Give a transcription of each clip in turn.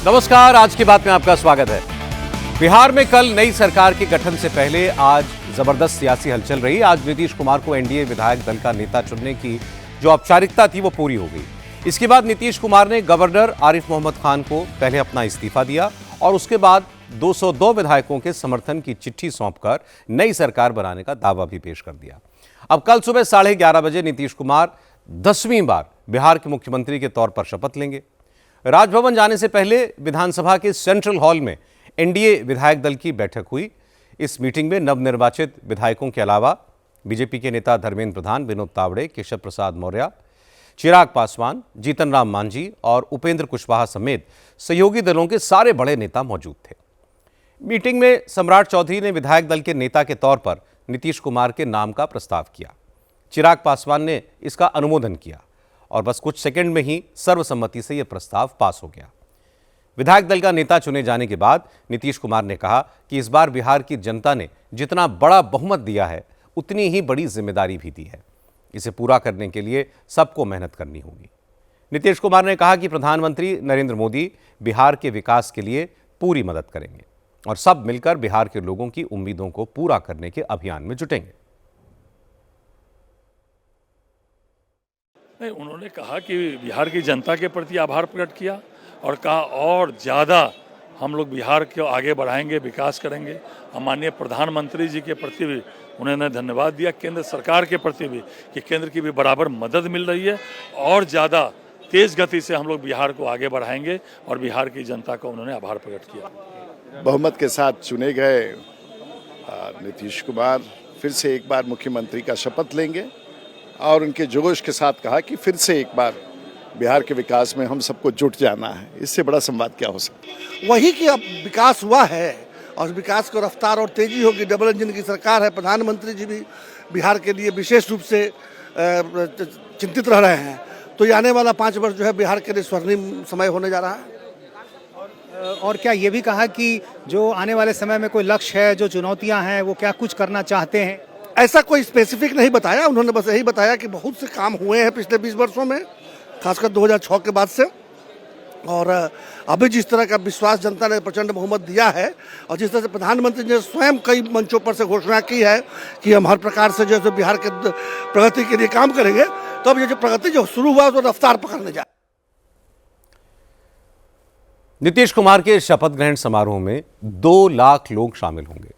नमस्कार, आज की बात में आपका स्वागत है। बिहार में कल नई सरकार के गठन से पहले आज जबरदस्त सियासी हलचल रही। आज नीतीश कुमार को एनडीए विधायक दल का नेता चुनने की जो औपचारिकता थी वो पूरी हो गई। इसके बाद नीतीश कुमार ने गवर्नर आरिफ मोहम्मद खान को पहले अपना इस्तीफा दिया और उसके बाद 202 विधायकों के समर्थन की चिट्ठी सौंपकर नई सरकार बनाने का दावा भी पेश कर दिया। अब कल सुबह 11:30 बजे नीतीश कुमार 10वीं बार बिहार के मुख्यमंत्री के तौर पर शपथ लेंगे। राजभवन जाने से पहले विधानसभा के सेंट्रल हॉल में एनडीए विधायक दल की बैठक हुई। इस मीटिंग में नवनिर्वाचित विधायकों के अलावा बीजेपी के नेता धर्मेंद्र प्रधान, विनोद तावड़े, केशव प्रसाद मौर्य, चिराग पासवान, जीतन राम मांझी और उपेंद्र कुशवाहा समेत सहयोगी दलों के सारे बड़े नेता मौजूद थे। मीटिंग में सम्राट चौधरी ने विधायक दल के नेता के तौर पर नीतीश कुमार के नाम का प्रस्ताव किया। चिराग पासवान ने इसका अनुमोदन किया और बस कुछ सेकंड में ही सर्वसम्मति से यह प्रस्ताव पास हो गया। विधायक दल का नेता चुने जाने के बाद नीतीश कुमार ने कहा कि इस बार बिहार की जनता ने जितना बड़ा बहुमत दिया है उतनी ही बड़ी जिम्मेदारी भी दी है। इसे पूरा करने के लिए सबको मेहनत करनी होगी। नीतीश कुमार ने कहा कि प्रधानमंत्री नरेंद्र मोदी बिहार के विकास के लिए पूरी मदद करेंगे और सब मिलकर बिहार के लोगों की उम्मीदों को पूरा करने के अभियान में जुटेंगे। नहीं, उन्होंने कहा कि बिहार की जनता के प्रति आभार प्रकट किया और कहा और ज़्यादा हम लोग बिहार को आगे बढ़ाएंगे, विकास करेंगे। माननीय प्रधानमंत्री जी के प्रति भी उन्होंने धन्यवाद दिया, केंद्र सरकार के प्रति भी कि केंद्र की भी बराबर मदद मिल रही है और ज़्यादा तेज़ गति से हम लोग बिहार को आगे बढ़ाएंगे और बिहार की जनता को उन्होंने आभार प्रकट किया। बहुमत के साथ चुने गए नीतीश कुमार फिर से एक बार मुख्यमंत्री का शपथ लेंगे और उनके जोश के साथ कहा कि फिर से एक बार बिहार के विकास में हम सबको जुट जाना है। इससे बड़ा संवाद क्या हो सकता है? वही कि अब विकास हुआ है और विकास को रफ्तार और तेजी होगी। डबल इंजन की सरकार है। प्रधानमंत्री जी भी बिहार के लिए विशेष रूप से चिंतित रह रहे हैं। तो ये आने वाला 5 वर्ष जो है बिहार के लिए स्वर्णिम समय होने जा रहा है। और क्या ये भी कहा कि जो आने वाले समय में कोई लक्ष्य है, जो चुनौतियां हैं, वो क्या कुछ करना चाहते हैं? ऐसा कोई स्पेसिफिक नहीं बताया। उन्होंने बस यही बताया कि बहुत से काम हुए हैं पिछले 20 वर्षों में, खासकर 2006 के बाद से। और अभी जिस तरह का विश्वास जनता ने प्रचंड बहुमत दिया है और जिस तरह से प्रधानमंत्री ने स्वयं कई मंचों पर से घोषणा की है कि हम हर प्रकार से जो है बिहार के प्रगति के लिए काम करेंगे, तो अब ये जो प्रगति जो शुरू हुआ तो रफ्तार पकड़ने जाए। नीतीश कुमार के शपथ ग्रहण समारोह में 2 लाख लोग शामिल होंगे।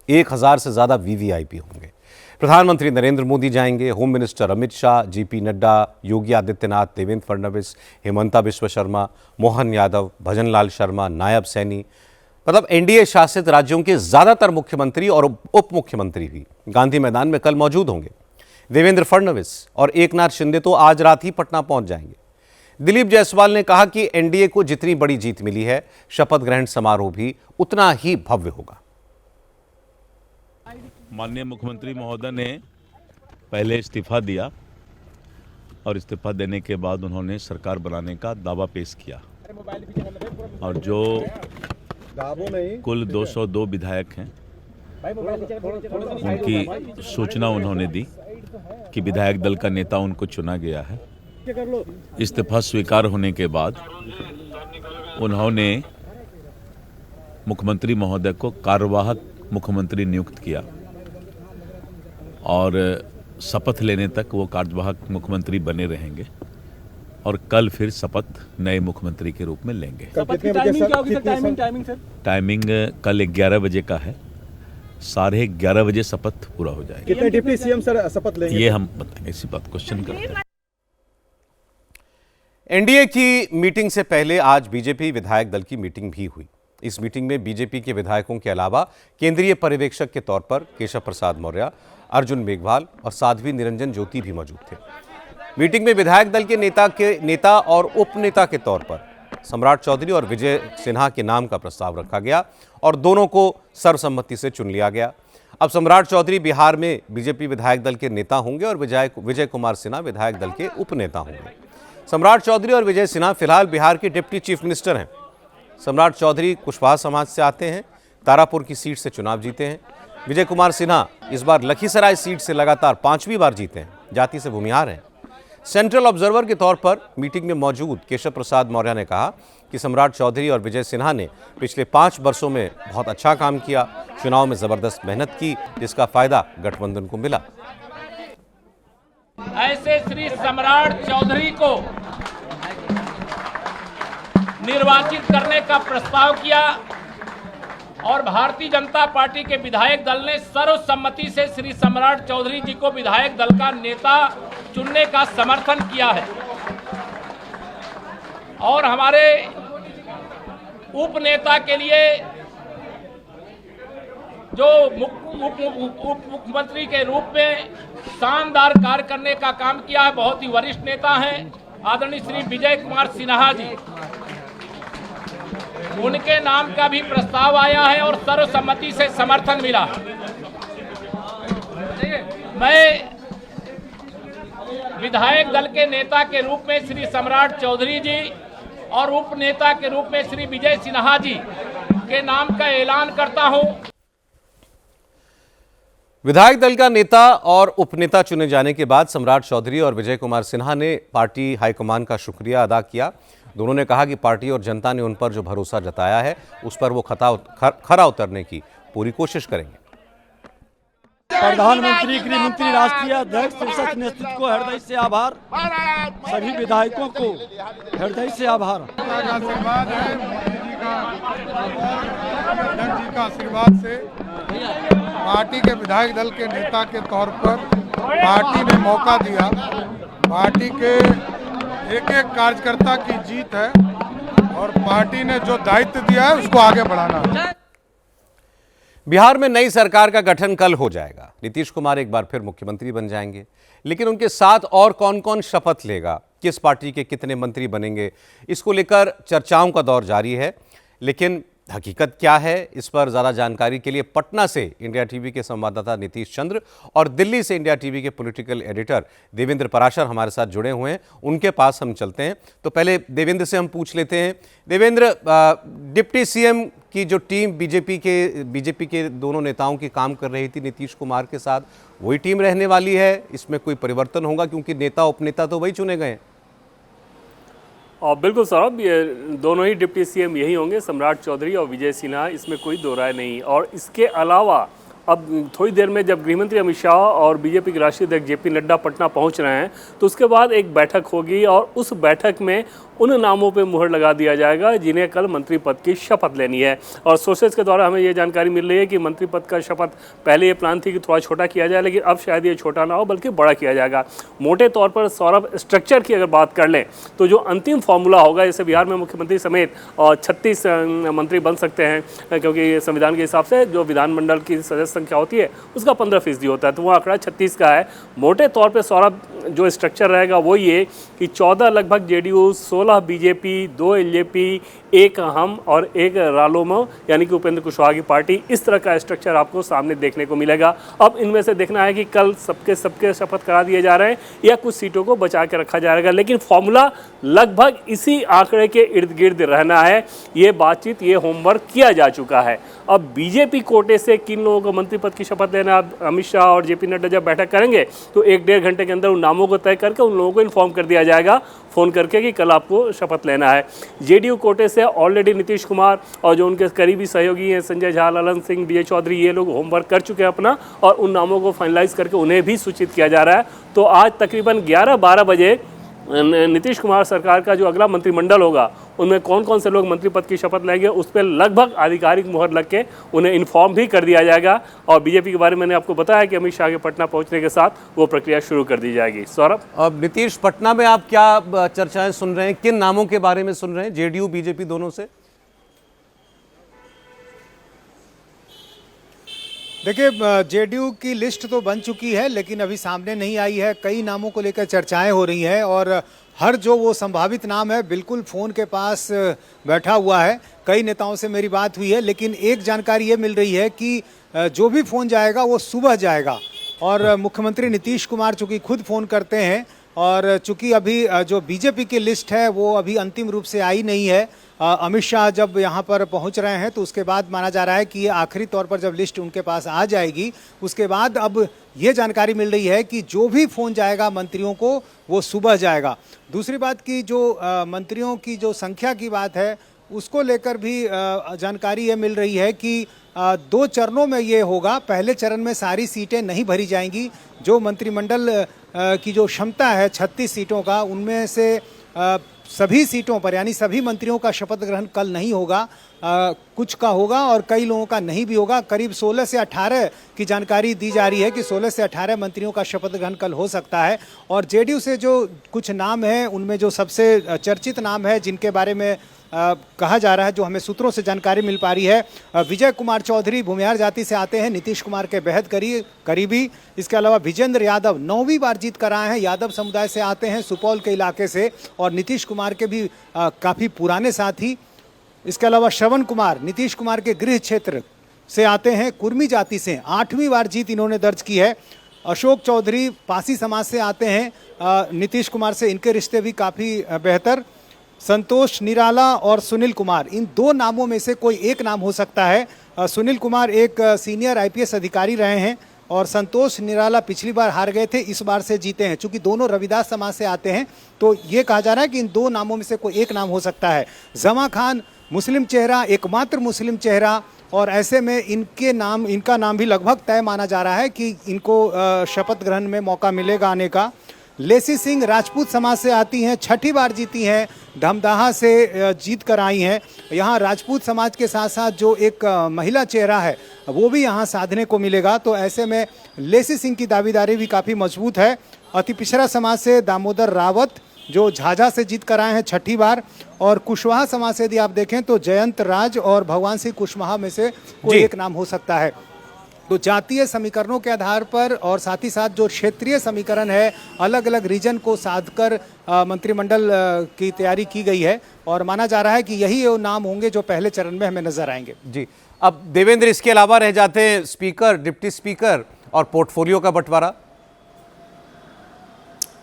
1000 से ज्यादा वीवीआईपी होंगे। प्रधानमंत्री नरेंद्र मोदी जाएंगे, होम मिनिस्टर अमित शाह, जेपी नड्डा, योगी आदित्यनाथ, देवेंद्र फडणवीस, हेमंता बिश्व शर्मा, मोहन यादव, भजनलाल शर्मा, नायब सैनी, मतलब एनडीए शासित राज्यों के ज्यादातर मुख्यमंत्री और उप मुख्यमंत्री भी गांधी मैदान में कल मौजूद होंगे। देवेंद्र फडणवीस और एकनाथ शिंदे तो आज रात ही पटना पहुंच जाएंगे। दिलीप जायसवाल ने कहा कि एनडीए को जितनी बड़ी जीत मिली है, शपथ ग्रहण समारोह भी उतना ही भव्य होगा। माननीय मुख्यमंत्री महोदय ने पहले इस्तीफा दिया और इस्तीफा देने के बाद उन्होंने सरकार बनाने का दावा पेश किया और जो कुल 202 विधायक हैं उनकी सूचना उन्होंने दी कि विधायक दल का नेता उनको चुना गया है। इस्तीफा स्वीकार होने के बाद उन्होंने मुख्यमंत्री महोदय को कार्यवाहक मुख्यमंत्री नियुक्त किया और शपथ लेने तक वो कार्यवाहक मुख्यमंत्री बने रहेंगे और कल फिर शपथ नए मुख्यमंत्री के रूप में लेंगे। Timing sir? टाइमिंग कल 11 बजे का है। 11:30 बजे शपथ पूरा हो जाएगा। कितने डिप्टी सीएम सर शपथ लेंगे? ये हम बताएंगे, इसी बात क्वेश्चन करते हैं। एनडीए की मीटिंग से पहले आज बीजेपी विधायक दल की मीटिंग भी हुई। इस मीटिंग में बीजेपी के विधायकों के अलावा केंद्रीय पर्यवेक्षक के तौर पर केशव प्रसाद मौर्य, अर्जुन मेघवाल और साध्वी निरंजन ज्योति भी मौजूद थे। मीटिंग में विधायक दल के नेता और उप नेता के तौर पर सम्राट चौधरी और विजय सिन्हा के नाम का प्रस्ताव रखा गया और दोनों को सर्वसम्मति से चुन लिया गया। अब सम्राट चौधरी बिहार में बीजेपी विधायक दल के नेता होंगे और विजय कुमार सिन्हा विधायक दल के उप नेता होंगे। सम्राट चौधरी और विजय सिन्हा फिलहाल बिहार के डिप्टी चीफ मिनिस्टर हैं। सम्राट चौधरी कुशवाहा समाज से आते हैं, तारापुर की सीट से चुनाव जीते हैं। विजय कुमार सिन्हा इस बार लखीसराय सीट से लगातार 5वीं बार जीते हैं, जाति से भूमिहार हैं। सेंट्रल ऑब्जर्वर के तौर पर मीटिंग में मौजूद केशव प्रसाद मौर्य ने कहा कि सम्राट चौधरी और विजय सिन्हा ने पिछले 5 वर्षों में बहुत अच्छा काम किया, चुनाव में जबरदस्त मेहनत की, जिसका फायदा गठबंधन को मिला। ऐसे श्री सम्राट चौधरी को निर्वाचित करने का प्रस्ताव किया और भारतीय जनता पार्टी के विधायक दल ने सर्वसम्मति से श्री सम्राट चौधरी जी को विधायक दल का नेता चुनने का समर्थन किया है। और हमारे उपनेता के लिए जो उप मुख्यमंत्री के रूप में शानदार कार्य करने का काम किया है, बहुत ही वरिष्ठ नेता हैं आदरणीय श्री विजय कुमार सिन्हा जी, उनके नाम का भी प्रस्ताव आया है और सर्वसम्मति से समर्थन मिला। मैं विधायक दल के नेता के रूप में श्री सम्राट चौधरी जी और उप नेता के रूप में श्री विजय सिन्हा जी के नाम का ऐलान करता हूं। विधायक दल का नेता और उपनेता चुने जाने के बाद सम्राट चौधरी और विजय कुमार सिन्हा ने पार्टी हाईकमान का शुक्रिया अदा किया। दोनों ने कहा कि पार्टी और जनता ने उन पर जो भरोसा जताया है उस पर वो खरा उतरने की पूरी कोशिश करेंगे। प्रधानमंत्री, गृह मंत्री, राष्ट्रीय अध्यक्ष, शीर्षक नेतृत्व को हृदय से आभार, सभी विधायकों को हृदय से आभार। आशीर्वाद है, मोदी जी का आशीर्वाद से पार्टी के विधायक दल के नेता के तौर पर पार्टी ने मौका दिया। पार्टी के एक एक कार्यकर्ता की जीत है और पार्टी ने जो दायित्व दिया है उसको आगे बढ़ाना है। बिहार में नई सरकार का गठन कल हो जाएगा। नीतीश कुमार एक बार फिर मुख्यमंत्री बन जाएंगे, लेकिन उनके साथ और कौन कौन शपथ लेगा, किस पार्टी के कितने मंत्री बनेंगे, इसको लेकर चर्चाओं का दौर जारी है। लेकिन हकीकत क्या है, इस पर ज़्यादा जानकारी के लिए पटना से इंडिया टीवी के संवाददाता नीतीश चंद्र और दिल्ली से इंडिया टीवी के पॉलिटिकल एडिटर देवेंद्र पराशर हमारे साथ जुड़े हुए हैं। उनके पास हम चलते हैं। तो पहले देवेंद्र से हम पूछ लेते हैं। देवेंद्र, डिप्टी सीएम की जो टीम बीजेपी के दोनों नेताओं की काम कर रही थी नीतीश कुमार के साथ, वही टीम रहने वाली है? इसमें कोई परिवर्तन होगा क्योंकि नेता उपनेता तो वही चुने गए? और बिल्कुल सौरभ, ये दोनों ही डिप्टी सीएम यही होंगे, सम्राट चौधरी और विजय सिन्हा, इसमें कोई दो राय नहीं। और इसके अलावा अब थोड़ी देर में जब गृहमंत्री अमित शाह और बीजेपी के राष्ट्रीय अध्यक्ष जेपी नड्डा पटना पहुंच रहे हैं, तो उसके बाद एक बैठक होगी और उस बैठक में उन नामों पे मुहर लगा दिया जाएगा जिन्हें कल मंत्री पद की शपथ लेनी है। और सोर्सेज के द्वारा हमें ये जानकारी मिल रही है कि मंत्री पद का शपथ पहले ये प्लान थी कि थोड़ा छोटा किया जाए, लेकिन अब शायद ये छोटा ना हो बल्कि बड़ा किया जाएगा। मोटे तौर पर सौरभ, स्ट्रक्चर की अगर बात कर लें तो जो अंतिम फॉर्मूला होगा, जैसे बिहार में मुख्यमंत्री समेत 36 मंत्री बन सकते हैं, क्योंकि संविधान के हिसाब से जो विधानमंडल की सदस्य संख्या होती है उसका 15% होता है, तो वो आंकड़ा 36 का है। मोटे तौर पर सौरभ, जो स्ट्रक्चर रहेगा वो ये कि 14 लगभग जेडीयू, 16 बीजेपी, 2 एलजेपी, 1 हम और 1 रालोमा यानी कि उपेंद्र कुशवाहा की पार्टी, इस तरह का स्ट्रक्चर आपको सामने देखने को मिलेगा। अब इनमें से देखना है कि कल सबके शपथ करा दिए जा रहे हैं या कुछ सीटों को बचा के रखा जाएगा, लेकिन फॉर्मूला लगभग इसी आंकड़े के इर्द गिर्द रहना है। ये बातचीत, ये होमवर्क किया जा चुका है। अब बीजेपी कोटे से किन लोगों को मंत्री पद की शपथ लेना, अमित शाह और जेपी नड्डा जब बैठक करेंगे तो 1-1.5 घंटे के अंदर उन नामों को तय करके उन लोगों को इन्फॉर्म कर दिया जाएगा फ़ोन करके कि कल आपको शपथ लेना है। जेडीयू कोटे से ऑलरेडी नीतीश कुमार और जो उनके करीबी सहयोगी हैं संजय झा, ललन सिंह, डीए चौधरी, ये लोग होमवर्क कर चुके हैं अपना और उन नामों को फाइनलाइज करके उन्हें भी सूचित किया जा रहा है। तो आज तकरीबन 11-12 बजे नीतीश कुमार सरकार का जो अगला मंत्रिमंडल होगा उनमें कौन कौन से लोग मंत्री पद की शपथ लेंगे उस पर लगभग आधिकारिक मुहर लग के उन्हें इन्फॉर्म भी कर दिया जाएगा। और बीजेपी के बारे में मैंने आपको बताया कि अमित शाह के पटना पहुंचने के साथ वो प्रक्रिया शुरू कर दी जाएगी। सौरभ, अब नीतीश पटना में आप क्या चर्चाएं सुन रहे हैं, किन नामों के बारे में सुन रहे हैं जेडीयू बीजेपी दोनों से? देखिए, जेडीयू की लिस्ट तो बन चुकी है लेकिन अभी सामने नहीं आई है। कई नामों को लेकर चर्चाएं हो रही हैं और हर जो वो संभावित नाम है बिल्कुल फ़ोन के पास बैठा हुआ है। कई नेताओं से मेरी बात हुई है, लेकिन एक जानकारी ये मिल रही है कि जो भी फ़ोन जाएगा वो सुबह जाएगा। और मुख्यमंत्री नीतीश कुमार चूँकि खुद फ़ोन करते हैं और चूँकि अभी जो बीजेपी की लिस्ट है वो अभी अंतिम रूप से आई नहीं है, अमित शाह जब यहाँ पर पहुँच रहे हैं तो उसके बाद माना जा रहा है कि ये आखिरी तौर पर जब लिस्ट उनके पास आ जाएगी उसके बाद अब ये जानकारी मिल रही है कि जो भी फ़ोन जाएगा मंत्रियों को वो सुबह जाएगा। दूसरी बात की जो मंत्रियों की जो संख्या की बात है उसको लेकर भी जानकारी ये मिल रही है कि 2 चरणों में ये होगा। पहले चरण में सारी सीटें नहीं भरी जाएंगी। जो मंत्रिमंडल की जो क्षमता है 36 सीटों का, उनमें से सभी सीटों पर यानी सभी मंत्रियों का शपथ ग्रहण कल नहीं होगा। कुछ का होगा और कई लोगों का नहीं भी होगा। करीब 16 से 18 की जानकारी दी जा रही है कि 16 से 18 मंत्रियों का शपथ ग्रहण कल हो सकता है। और जेडीयू से जो कुछ नाम हैं उनमें जो सबसे चर्चित नाम है जिनके बारे में कहा जा रहा है, जो हमें सूत्रों से जानकारी मिल पा रही है, विजय कुमार चौधरी भूमिहार जाति से आते हैं, नीतीश कुमार के बेहद करीबी। इसके अलावा विजेंद्र यादव 9वीं बार जीत कर आए हैं, यादव समुदाय से आते हैं, सुपौल के इलाके से, और नीतीश कुमार के भी काफ़ी पुराने साथी। इसके अलावा श्रवण कुमार नीतीश कुमार के गृह क्षेत्र से आते हैं, कुर्मी जाति से 8वीं बार जीत इन्होंने दर्ज की है। अशोक चौधरी पासी समाज से आते हैं, नीतीश कुमार से इनके रिश्ते भी काफ़ी बेहतर। संतोष निराला और सुनील कुमार, इन 2 नामों में से कोई एक नाम हो सकता है। सुनील कुमार एक सीनियर आईपीएस अधिकारी रहे हैं और संतोष निराला पिछली बार हार गए थे, इस बार से जीते हैं। चूंकि दोनों रविदास समाज से आते हैं तो ये कहा जा रहा है कि इन 2 नामों में से कोई एक नाम हो सकता है। जमा खान मुस्लिम चेहरा, एकमात्र मुस्लिम चेहरा, और ऐसे में इनका नाम भी लगभग तय माना जा रहा है कि इनको शपथ ग्रहण में मौका मिलेगा आने का। लेसी सिंह राजपूत समाज से आती हैं, 6ठी बार जीती हैं, धमदाहा से जीत कर आई हैं। यहाँ राजपूत समाज के साथ साथ जो एक महिला चेहरा है वो भी यहाँ साधने को मिलेगा। तो ऐसे में लेसी सिंह की दावेदारी भी काफ़ी मजबूत है। अति पिछड़ा समाज से दामोदर रावत जो झाझा से जीत कर आए हैं 6ठी बार, और कुशवाहा समाज से यदि आप देखें तो जयंत राज और भगवान सिंह कुशवाहा में से कोई एक नाम हो सकता है। तो जातीय समीकरणों के आधार पर और साथ ही साथ जो क्षेत्रीय समीकरण है, अलग अलग रीजन को साधकर मंत्रिमंडल की तैयारी की गई है और माना जा रहा है कि यही वो नाम होंगे जो पहले चरण में हमें नजर आएंगे। जी, अब देवेंद्र, इसके अलावा रह जाते हैं स्पीकर, डिप्टी स्पीकर और पोर्टफोलियो का बंटवारा।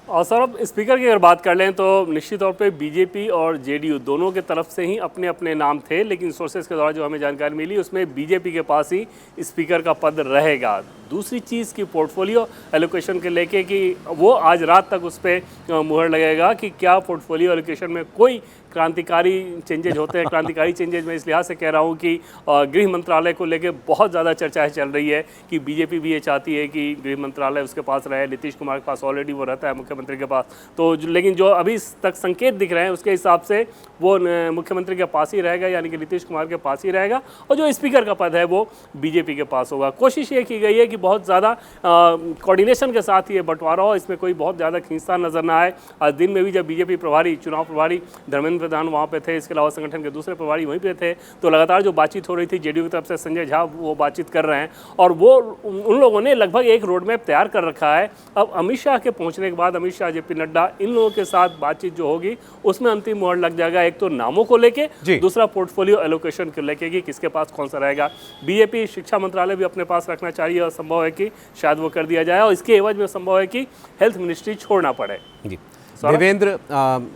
और सर, अब स्पीकर की अगर बात कर लें तो निश्चित तौर पे बीजेपी और जेडीयू दोनों के तरफ से ही अपने अपने नाम थे, लेकिन सोर्सेज के द्वारा जो हमें जानकारी मिली उसमें बीजेपी के पास ही स्पीकर का पद रहेगा। दूसरी चीज़ की पोर्टफोलियो एलोकेशन के लेके कि वो आज रात तक उस पर मुहर लगेगा कि क्या पोर्टफोलियो एलोकेशन में कोई क्रांतिकारी चेंजेज होते हैं। क्रांतिकारी चेंजेज मैं इस लिहाज से कह रहा हूँ कि गृह मंत्रालय को लेकर बहुत ज़्यादा चर्चाएं चल रही है कि बीजेपी भी ये चाहती है कि गृह मंत्रालय उसके पास रहे। नीतीश कुमार के पास ऑलरेडी वो रहता है मुख्यमंत्री के पास, तो लेकिन जो अभी तक संकेत दिख रहे हैं उसके हिसाब से वो मुख्यमंत्री के पास ही रहेगा, यानी कि नीतीश कुमार के पास ही रहेगा, और जो स्पीकर का पद है वो बीजेपी के पास होगा। कोशिश ये की गई है कि बहुत ज़्यादा कोऑर्डिनेशन के साथ ये बंटवारा हो, इसमें कोई बहुत ज़्यादा खींचतान नजर ना आए। आज दिन में भी जब बीजेपी प्रभारी, चुनाव प्रभारी धर्मेंद्र प्रधान वहाँ पे थे, इसके अलावा संगठन के दूसरे प्रभारी वहीं पे थे, तो लगातार जो बातचीत हो रही थी जेडीयू की तरफ से संजय झा वो बातचीत कर रहे हैं और वो उन लोगों ने लगभग एक रोड मैप तैयार कर रखा है। अब अमित शाह के पहुंचने के बाद अमित शाह, जेपी नड्डा, इन लोगों के साथ बातचीत जो होगी उसमें अंतिम मोहर लग जाएगा। एक तो नामों को लेके, दूसरा पोर्टफोलियो एलोकेशन को लेके कि किसके पास कौन सा रहेगा। बीजेपी शिक्षा मंत्रालय भी अपने पास रखना चाहिए और संभव है कि शायद वो कर दिया जाए, और इसके एवज में संभव है कि हेल्थ मिनिस्ट्री छोड़ना पड़े। जी देवेंद्र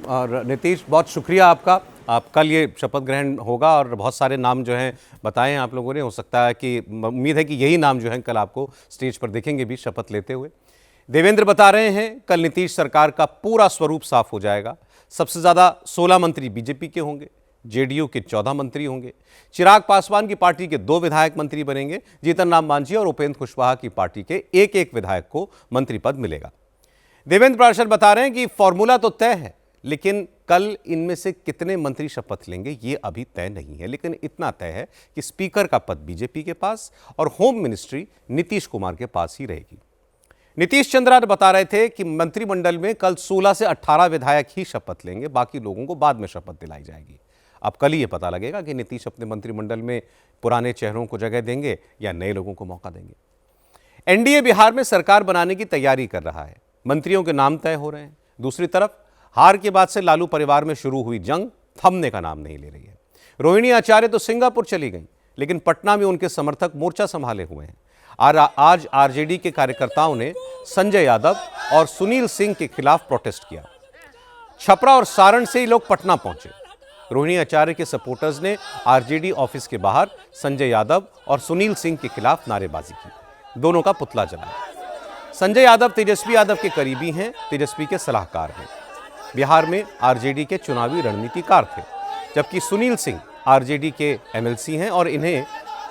और नीतीश, बहुत शुक्रिया आपका। आप कल ये शपथ ग्रहण होगा और बहुत सारे नाम जो हैं बताए हैं आप लोगों ने। हो सकता है कि उम्मीद है कि यही नाम जो हैं कल आपको स्टेज पर देखेंगे भी शपथ लेते हुए। देवेंद्र बता रहे हैं कल नीतीश सरकार का पूरा स्वरूप साफ हो जाएगा। सबसे ज़्यादा 16 मंत्री बीजेपी के होंगे, जेडीयू के 14 मंत्री होंगे, चिराग पासवान की पार्टी के 2 विधायक मंत्री बनेंगे, जीतन राम मांझी और उपेंद्र कुशवाहा की पार्टी के एक विधायक को मंत्री पद मिलेगा। देवेंद्र पार्षद बता रहे हैं कि फॉर्मूला तो तय है, लेकिन कल इनमें से कितने मंत्री शपथ लेंगे ये अभी तय नहीं है। लेकिन इतना तय है कि स्पीकर का पद बीजेपी के पास और होम मिनिस्ट्री नीतीश कुमार के पास ही रहेगी। नीतीश चंद्रा बता रहे थे कि मंत्रिमंडल में कल 16 से 18 विधायक ही शपथ लेंगे, बाकी लोगों को बाद में शपथ दिलाई जाएगी। अब कल ही ये पता लगेगा कि नीतीश अपने मंत्रिमंडल में पुराने चेहरों को जगह देंगे या नए लोगों को मौका देंगे। एनडीए बिहार में सरकार बनाने की तैयारी कर रहा है, मंत्रियों के नाम तय हो रहे हैं। दूसरी तरफ हार के बाद से लालू परिवार में शुरू हुई जंग थमने का नाम नहीं ले रही है। रोहिणी आचार्य तो सिंगापुर चली गई, लेकिन पटना में उनके समर्थक मोर्चा संभाले हुए हैं। आज आरजेडी के कार्यकर्ताओं ने संजय यादव और सुनील सिंह के खिलाफ प्रोटेस्ट किया। छपरा और सारण से ही लोग पटना पहुंचे। रोहिणी आचार्य के सपोर्टर्स ने आरजेडी ऑफिस के बाहर संजय यादव और सुनील सिंह के खिलाफ नारेबाजी की। दोनों का पुतला जलाया। संजय यादव तेजस्वी यादव के करीबी हैं, तेजस्वी के सलाहकार हैं। बिहार में आरजेडी के चुनावी रणनीतिकार थे, जबकि सुनील सिंह आरजेडी के एमएलसी हैं और इन्हें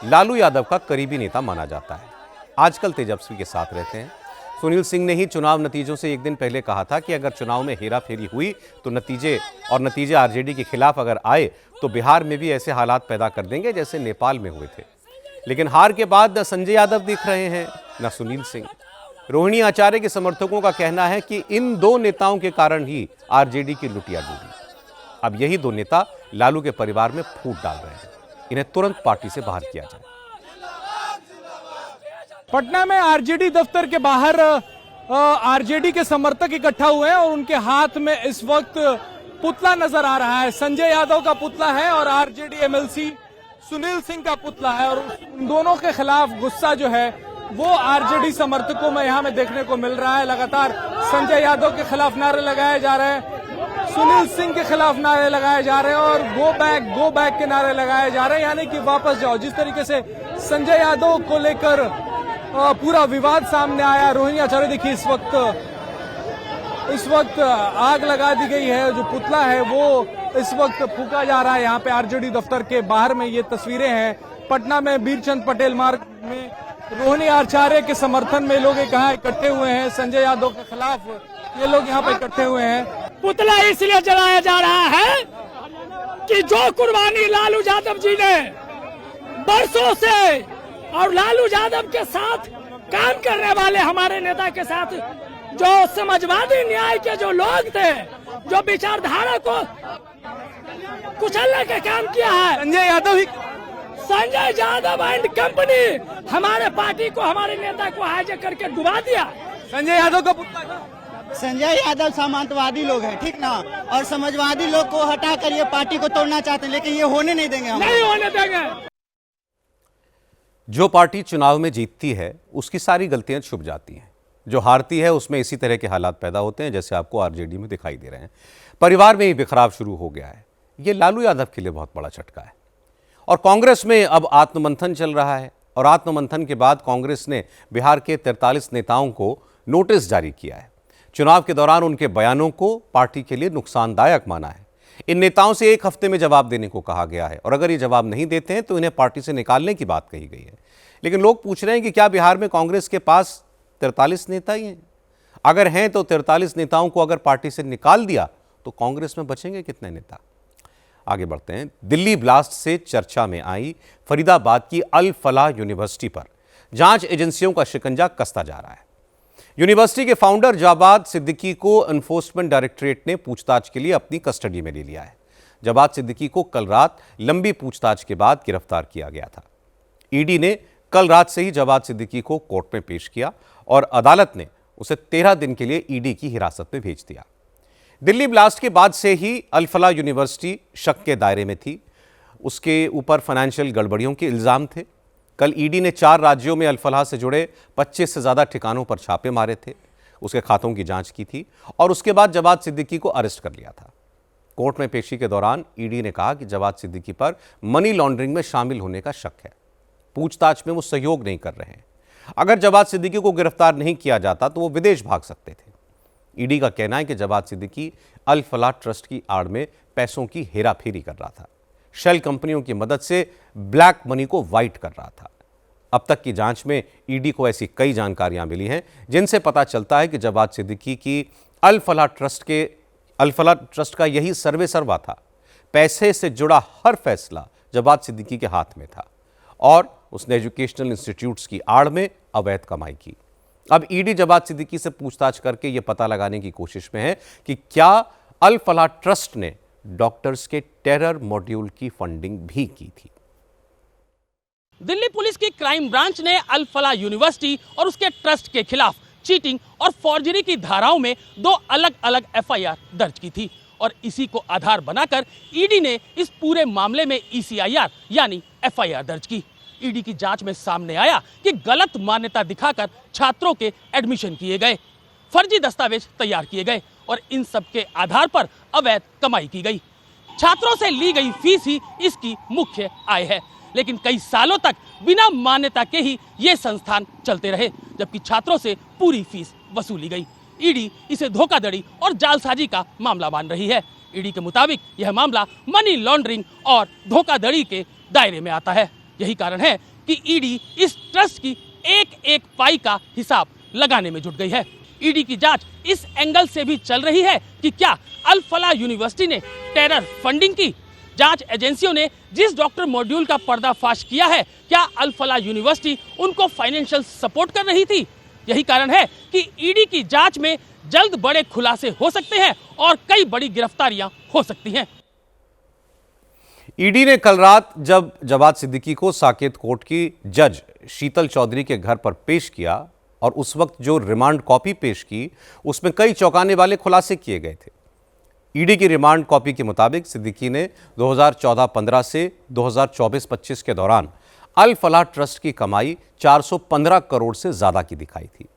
लालू यादव का करीबी नेता माना जाता है। आजकल तेजस्वी के साथ रहते हैं। सुनील सिंह ने ही चुनाव नतीजों से एक दिन पहले कहा था कि अगर चुनाव में हेराफेरी हुई तो नतीजे आरजेडी के खिलाफ अगर आए तो बिहार में भी ऐसे हालात पैदा कर देंगे जैसे नेपाल में हुए थे। लेकिन हार के बाद न संजय यादव दिख रहे हैं न सुनील सिंह। रोहिणी आचार्य के समर्थकों का कहना है कि इन दो नेताओं के कारण ही आरजेडी की लुटिया डूबी। अब यही दो नेता लालू के परिवार में फूट डाल रहे हैं। इन्हें तुरंत पार्टी से बाहर किया जाए। पटना में आरजेडी दफ्तर के बाहर आरजेडी के समर्थक इकट्ठा हुए हैं और उनके हाथ में इस वक्त पुतला नजर आ रहा है। संजय यादव का पुतला है और आरजेडी एमएलसी सुनील सिंह का पुतला है और उन दोनों के खिलाफ गुस्सा जो है वो आरजेडी समर्थकों में यहां में देखने को मिल रहा है। लगातार संजय यादव के खिलाफ नारे लगाए जा रहे हैं, सुनील सिंह के खिलाफ नारे लगाए जा रहे हैं और गो बैक के नारे लगाए जा रहे हैं, यानी कि वापस जाओ। जिस तरीके से संजय यादव को लेकर पूरा विवाद सामने आया। रोहिणी आचार्य देखिए इस वक्त आग लगा दी गई है। जो पुतला है वो इस वक्त फूका जा रहा है। यहाँ पे आरजेडी दफ्तर के बाहर में ये तस्वीरें हैं। पटना में बीरचंद पटेल मार्ग में रोहिणी आचार्य के समर्थन में लोग यहाँ इकट्ठे हुए हैं। संजय यादव के खिलाफ ये लोग यहाँ पे इकट्ठे हुए हैं। पुतला इसलिए जलाया जा रहा है कि जो कुर्बानी लालू यादव जी ने बरसों से और लालू यादव के साथ काम करने वाले हमारे नेता के साथ जो समाजवादी न्याय के जो लोग थे, जो विचारधारा को कुचलने का काम किया है, संजय यादव एंड कंपनी हमारे पार्टी को, हमारे नेता को हाईजैक करके डुबा दिया। संजय यादव का संजय यादव सामंतवादी लोग हैं, ठीक ना, और समाजवादी लोग को हटा कर ये पार्टी को तोड़ना चाहते हैं, लेकिन ये होने नहीं देंगे हम। नहीं होने देंगे। जो पार्टी चुनाव में जीतती है उसकी सारी गलतियां छुप जाती हैं। जो हारती है उसमें इसी तरह के हालात पैदा होते हैं जैसे आपको आरजेडी में दिखाई दे रहे हैं। परिवार में ही बिखराव शुरू हो गया है। ये लालू यादव के लिए बहुत बड़ा झटका है। और कांग्रेस में अब आत्ममंथन चल रहा है और आत्ममंथन के बाद कांग्रेस ने बिहार के 43 नेताओं को नोटिस जारी किया है। चुनाव के दौरान उनके बयानों को पार्टी के लिए नुकसानदायक माना है। इन नेताओं से 1 हफ्ते में जवाब देने को कहा गया है और अगर ये जवाब नहीं देते हैं तो इन्हें पार्टी से निकालने की बात कही गई है। लेकिन लोग पूछ रहे हैं कि क्या बिहार में कांग्रेस के पास 43 नेता ही हैं? अगर हैं तो 43 नेताओं को अगर पार्टी से निकाल दिया तो कांग्रेस में बचेंगे कितने नेता? आगे बढ़ते हैं। दिल्ली ब्लास्ट से चर्चा में आई फरीदाबाद की अल फलाह यूनिवर्सिटी पर जांच एजेंसियों का शिकंजा कसता जा रहा है। यूनिवर्सिटी के फाउंडर जाबाद सिद्दीकी को एनफोर्समेंट डायरेक्टरेट ने पूछताछ के लिए अपनी कस्टडी में ले लिया है। जाबाद सिद्दीकी को कल रात लंबी पूछताछ के बाद गिरफ्तार किया गया था। ईडी ने कल रात से ही जाबाद सिद्दीकी को कोर्ट में पेश किया और अदालत ने उसे 13 दिन के लिए ईडी की हिरासत में भेज दिया। दिल्ली ब्लास्ट के बाद से ही अल फलाह यूनिवर्सिटी शक के दायरे में थी। उसके ऊपर फाइनेंशियल गड़बड़ियों के इल्जाम थे। कल ईडी ने 4 राज्यों में अल फलाह से जुड़े 25 से ज़्यादा ठिकानों पर छापे मारे थे, उसके खातों की जांच की थी और उसके बाद जाबाद सिद्दीकी को अरेस्ट कर लिया था। कोर्ट में पेशी के दौरान ईडी ने कहा कि जाबाद सिद्दीकी पर मनी लॉन्ड्रिंग में शामिल होने का शक है। पूछताछ में वो सहयोग नहीं कर रहे हैं। अगर जाबाद सिद्दीकी को गिरफ्तार नहीं किया जाता तो वो विदेश भाग सकते थे। ईडी का कहना है कि जाबाद सिद्दीकी अल फलाह ट्रस्ट की आड़ में पैसों की हेराफेरी कर रहा था, शेल कंपनियों की मदद से ब्लैक मनी को वाइट कर रहा था। अब तक की जांच में ईडी को ऐसी कई जानकारियां मिली हैं जिनसे पता चलता है कि जाबाद सिद्दीकी की अल फलाह ट्रस्ट का यही सर्वे सर्वा था। पैसे से जुड़ा हर फैसला जाबाद सिद्दीकी के हाथ में था और उसने एजुकेशनल इंस्टीट्यूट्स की आड़ में अवैध कमाई की। अब ईडी जाबाद सिद्दीकी से पूछताछ करके यह पता लगाने की कोशिश में है कि क्या अल फलाह ट्रस्ट ने डॉक्टर्स के टेरर मॉड्यूल की फंडिंग भी की थी। दिल्ली पुलिस की क्राइम ब्रांच ने अल फलाह यूनिवर्सिटी और उसके ट्रस्ट के खिलाफ चीटिंग और फॉर्जरी की धाराओं में 2 अलग अलग एफआईआर दर्ज की थी और इसी को आधार बनाकर ईडी ने इस पूरे मामले में ईसीआईआर यानी एफआईआर दर्ज की। ईडी की जांच में सामने आया कि गलत मान्यता दिखाकर छात्रों के एडमिशन किए गए, फर्जी दस्तावेज तैयार किए गए और इन सब के आधार पर अवैध कमाई की गई। छात्रों से ली गई फीस ही इसकी मुख्य आय है। लेकिन कई सालों तक बिना मान्यता के ही ये संस्थान चलते रहे, जबकि छात्रों से पूरी फीस वसूली गई। ईडी इसे धोखाधड़ी और जालसाजी का मामला मान रही है। ईडी के मुताबिक यह मामला मनी लॉन्ड्रिंग और धोखाधड़ी के दायरे में आता है। यही कारण है कि ईडी इस ट्रस्ट की एक एक पाई का हिसाब लगाने में जुट गई है। ईडी की जांच इस एंगल से भी चल रही है कि क्या अल फलाह यूनिवर्सिटी ने टेरर फंडिंग की। जांच एजेंसियों ने जिस डॉक्टर मॉड्यूल का पर्दाफाश किया है, क्या अल फलाह यूनिवर्सिटी उनको फाइनेंशियल सपोर्ट कर रही थी। यही कारण है कि ईडी की जांच में जल्द बड़े खुलासे हो सकते हैं और कई बड़ी गिरफ्तारियां हो सकती हैं। ईडी ने कल रात जब जवाद सिद्दीकी को साकेत कोर्ट की जज शीतल चौधरी के घर पर पेश किया और उस वक्त जो रिमांड कॉपी पेश की, उसमें कई चौंकाने वाले खुलासे किए गए थे। ईडी की रिमांड कॉपी के मुताबिक सिद्दीकी ने 2014-15 से 2024-25 के दौरान अल फलाह ट्रस्ट की कमाई 415 करोड़ से ज्यादा की दिखाई थी।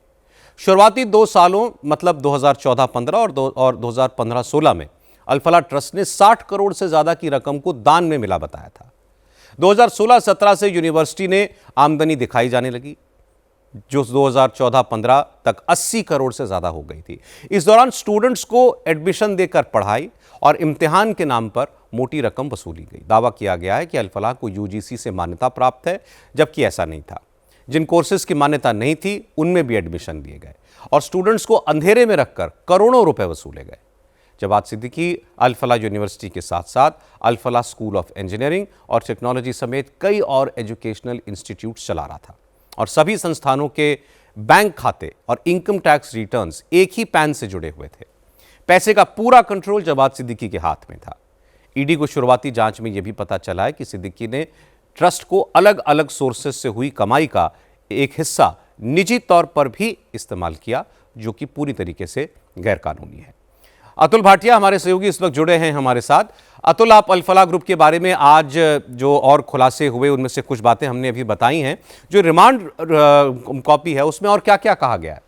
शुरुआती 2 सालों मतलब 2014-15 और 2015-16 में अल फलाह ट्रस्ट ने 60 करोड़ से ज्यादा की रकम को दान में मिला बताया था। 2016-17 से यूनिवर्सिटी ने आमदनी दिखाई जाने लगी, जो 2014-15 तक 80 करोड़ से ज्यादा हो गई थी। इस दौरान स्टूडेंट्स को एडमिशन देकर पढ़ाई और इम्तिहान के नाम पर मोटी रकम वसूली गई। दावा किया गया है कि अल फलाह को यूजीसी से मान्यता प्राप्त है, जबकि ऐसा नहीं था। जिन कोर्सेज की मान्यता नहीं थी उनमें भी एडमिशन दिए गए और स्टूडेंट्स को अंधेरे में रखकर करोड़ों रुपए वसूले गए। जवाद सिद्दीकी अल फलाह यूनिवर्सिटी के साथ साथ अल फलाह स्कूल ऑफ इंजीनियरिंग और टेक्नोलॉजी समेत कई और एजुकेशनल इंस्टीट्यूट्स चला रहा था और सभी संस्थानों के बैंक खाते और इनकम टैक्स रिटर्न्स एक ही पैन से जुड़े हुए थे। पैसे का पूरा कंट्रोल जवाद सिद्दीकी के हाथ में था। ईडी को शुरुआती जांच में यह भी पता चला है कि सिद्दीकी ने ट्रस्ट को अलग अलग सोर्सेस से हुई कमाई का एक हिस्सा निजी तौर पर भी इस्तेमाल किया, जो कि पूरी तरीके से गैरकानूनी है। अतुल भाटिया हमारे सहयोगी इस वक्त जुड़े हैं हमारे साथ। अतुल, आप अल फलाह ग्रुप के बारे में आज जो और खुलासे हुए उनमें से कुछ बातें हमने अभी बताई हैं, जो रिमांड कॉपी है उसमें और क्या क्या कहा गया है?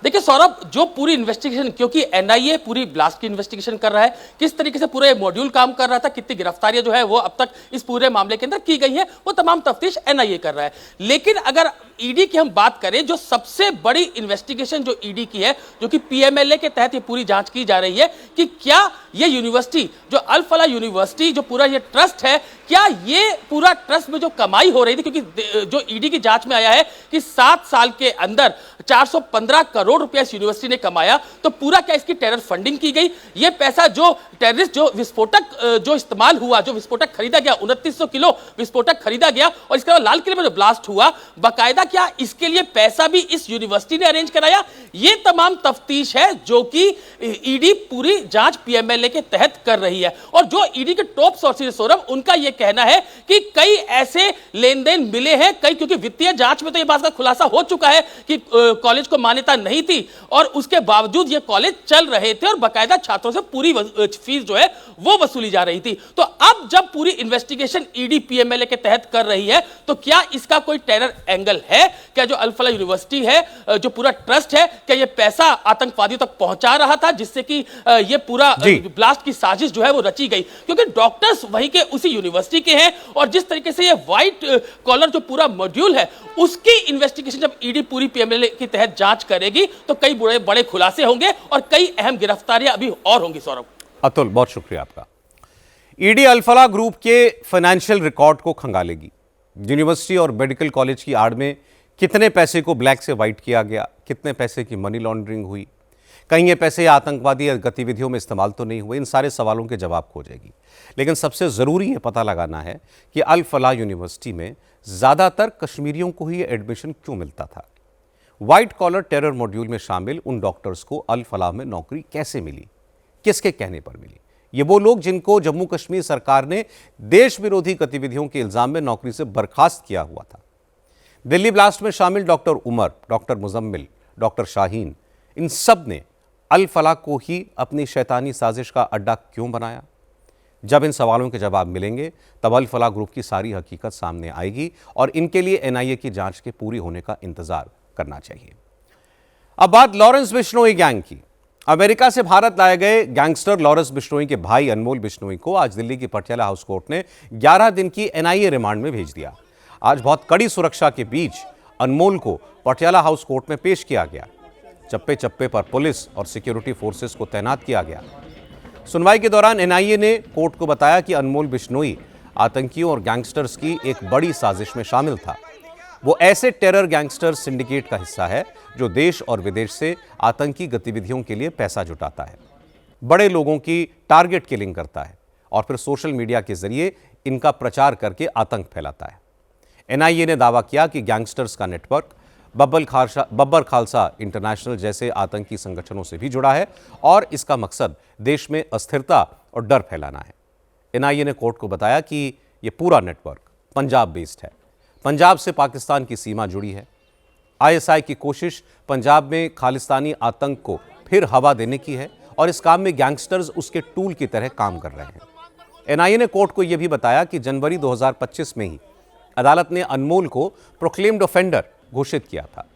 देखिए सौरभ, जो पूरी इन्वेस्टिगेशन, क्योंकि एनआईए पूरी ब्लास्ट की इन्वेस्टिगेशन कर रहा है, किस तरीके से पूरे मॉड्यूल काम कर रहा था, कितनी गिरफ्तारियां जो है वो अब तक इस पूरे मामले के अंदर की गई है, वो तमाम तफ्तीश एनआईए कर रहा है। लेकिन अगर ईडी की हम बात करें, जो सबसे बड़ी इन्वेस्टिगेशन जो ईडी की है, जो कि पीएमएलए के तहत ये पूरी जांच की जा रही है कि क्या ये यूनिवर्सिटी, जो अल फलाह यूनिवर्सिटी, जो पूरा ये ट्रस्ट है, क्या ये पूरा ट्रस्ट में जो कमाई हो रही थी, क्योंकि जो ईडी की जांच में आया है कि 7 साल के अंदर 415 करोड़ रुपया इस यूनिवर्सिटी ने कमाया, तो पूरा क्या इसकी टेरर फंडिंग की गई? ये पैसा जो टेररिस्ट, जो विस्फोटक जो इस्तेमाल हुआ, जो विस्फोटक खरीदा गया, 2900 किलो विस्फोटक खरीदा गया और इसके बाद लाल किले में जो ब्लास्ट हुआ, बाकायदा क्या इसके लिए पैसा भी इस यूनिवर्सिटी ने अरेंज कराया? ये तमाम तफ्तीश है जो कि ईडी पूरी जांच पीएमएलए के तहत कर रही है। और जो ईडी के टॉप सोर्सेज सौरभ, उनका यह कहना है कि कई ऐसे लेन देन मिले हैं, कई, क्योंकि वित्तीय जांच में तो यह बात का खुलासा हो चुका है कि कॉलेज को मान्यता नहीं थी और उसके बावजूद ये कॉलेज चल रहे थे और बाकायदा छात्रों से पूरी फीस जो है वो वसूली जा रही थी। तो अब जब पूरी इन्वेस्टिगेशन ईडी पीएमएलए के तहत कर रही है, तो क्या इसका कोई टेरर एंगल है? क्या जो अल फलाह यूनिवर्सिटी है, जो पूरा ट्रस्ट है, क्या ये पैसा आतंकवादियों तक पहुंचा रहा था, जिससे कि ये पूरा ब्लास्ट की साजिश जो है वो रची गई? क्योंकि डॉक्टर्स वहीं के उसी यूनिवर्सिटी के हैं और जिस तरीके से ये व्हाइट कॉलर जो पूरा मॉड्यूल है, उसकी इन्वेस्टिगेशन जब ईडी पूरी पीएमएलए के तहत जांच करेगी, तो कई बड़े बड़े खुलासे होंगे और कई अहम गिरफ्तारियां अभी और होंगी। सौरभ, अतुल, बहुत शुक्रिया आपका। ईडी अल फलाह ग्रुप के फाइनेंशियल रिकॉर्ड को खंगालेगी। यूनिवर्सिटी और मेडिकल कॉलेज की आड़ में कितने पैसे को ब्लैक से व्हाइट किया गया, कितने पैसे की मनी लॉन्ड्रिंग हुई, कहीं ये पैसे आतंकवादी गतिविधियों में इस्तेमाल तो नहीं हुए, इन सारे सवालों के जवाब खोजेगी। लेकिन सबसे ज़रूरी ये पता लगाना है कि अल फलाह यूनिवर्सिटी में ज़्यादातर कश्मीरियों को ही एडमिशन क्यों मिलता था। व्हाइट कॉलर टेरर मॉड्यूल में शामिल उन डॉक्टर्स को अल फलाह में नौकरी कैसे मिली, किसके कहने पर मिली? ये वो लोग जिनको जम्मू कश्मीर सरकार ने देश विरोधी गतिविधियों के इल्जाम में नौकरी से बर्खास्त किया हुआ था। दिल्ली ब्लास्ट में शामिल doctor Umar, doctor Muzammil, doctor Shaheen, इन सब ने अल फलाह को ही अपनी शैतानी साजिश का अड्डा क्यों बनाया? जब इन सवालों के जवाब मिलेंगे, तब अल फलाह ग्रुप की सारी हकीकत सामने आएगी और इनके लिए एनआईए की जांच के पूरी होने का इंतजार करना चाहिए। अब बात लॉरेंस बिश्नोई गैंग की। अमेरिका से भारत लाए गए गैंगस्टर लॉरेंस बिश्नोई के भाई अनमोल बिश्नोई को आज दिल्ली की पटियाला हाउस कोर्ट ने 11 दिन की एनआईए रिमांड में भेज दिया। आज बहुत कड़ी सुरक्षा के बीच अनमोल को पटियाला हाउस कोर्ट में पेश किया गया। चप्पे चप्पे पर पुलिस और सिक्योरिटी फोर्सेस को तैनात किया गया। सुनवाई के दौरान एनआईए ने कोर्ट को बताया कि अनमोल बिश्नोई आतंकियों और गैंगस्टर्स की एक बड़ी साजिश में शामिल था। वो ऐसे टेरर गैंगस्टर सिंडिकेट का हिस्सा है जो देश और विदेश से आतंकी गतिविधियों के लिए पैसा जुटाता है, बड़े लोगों की टारगेट किलिंग करता है और फिर सोशल मीडिया के जरिए इनका प्रचार करके आतंक फैलाता है। एनआईए ने दावा किया कि गैंगस्टर्स का नेटवर्क बब्बर खालसा इंटरनेशनल जैसे आतंकी संगठनों से भी जुड़ा है और इसका मकसद देश में अस्थिरता और डर फैलाना है। एनआईए ने कोर्ट को बताया कि यह पूरा नेटवर्क पंजाब बेस्ड है। पंजाब से पाकिस्तान की सीमा जुड़ी है। आईएसआई की कोशिश पंजाब में खालिस्तानी आतंक को फिर हवा देने की है और इस काम में गैंगस्टर्स उसके टूल की तरह काम कर रहे हैं। एनआईए ने कोर्ट को यह भी बताया कि जनवरी 2025 में ही अदालत ने अनमोल को प्रोक्लेम्ड ऑफेंडर घोषित किया था।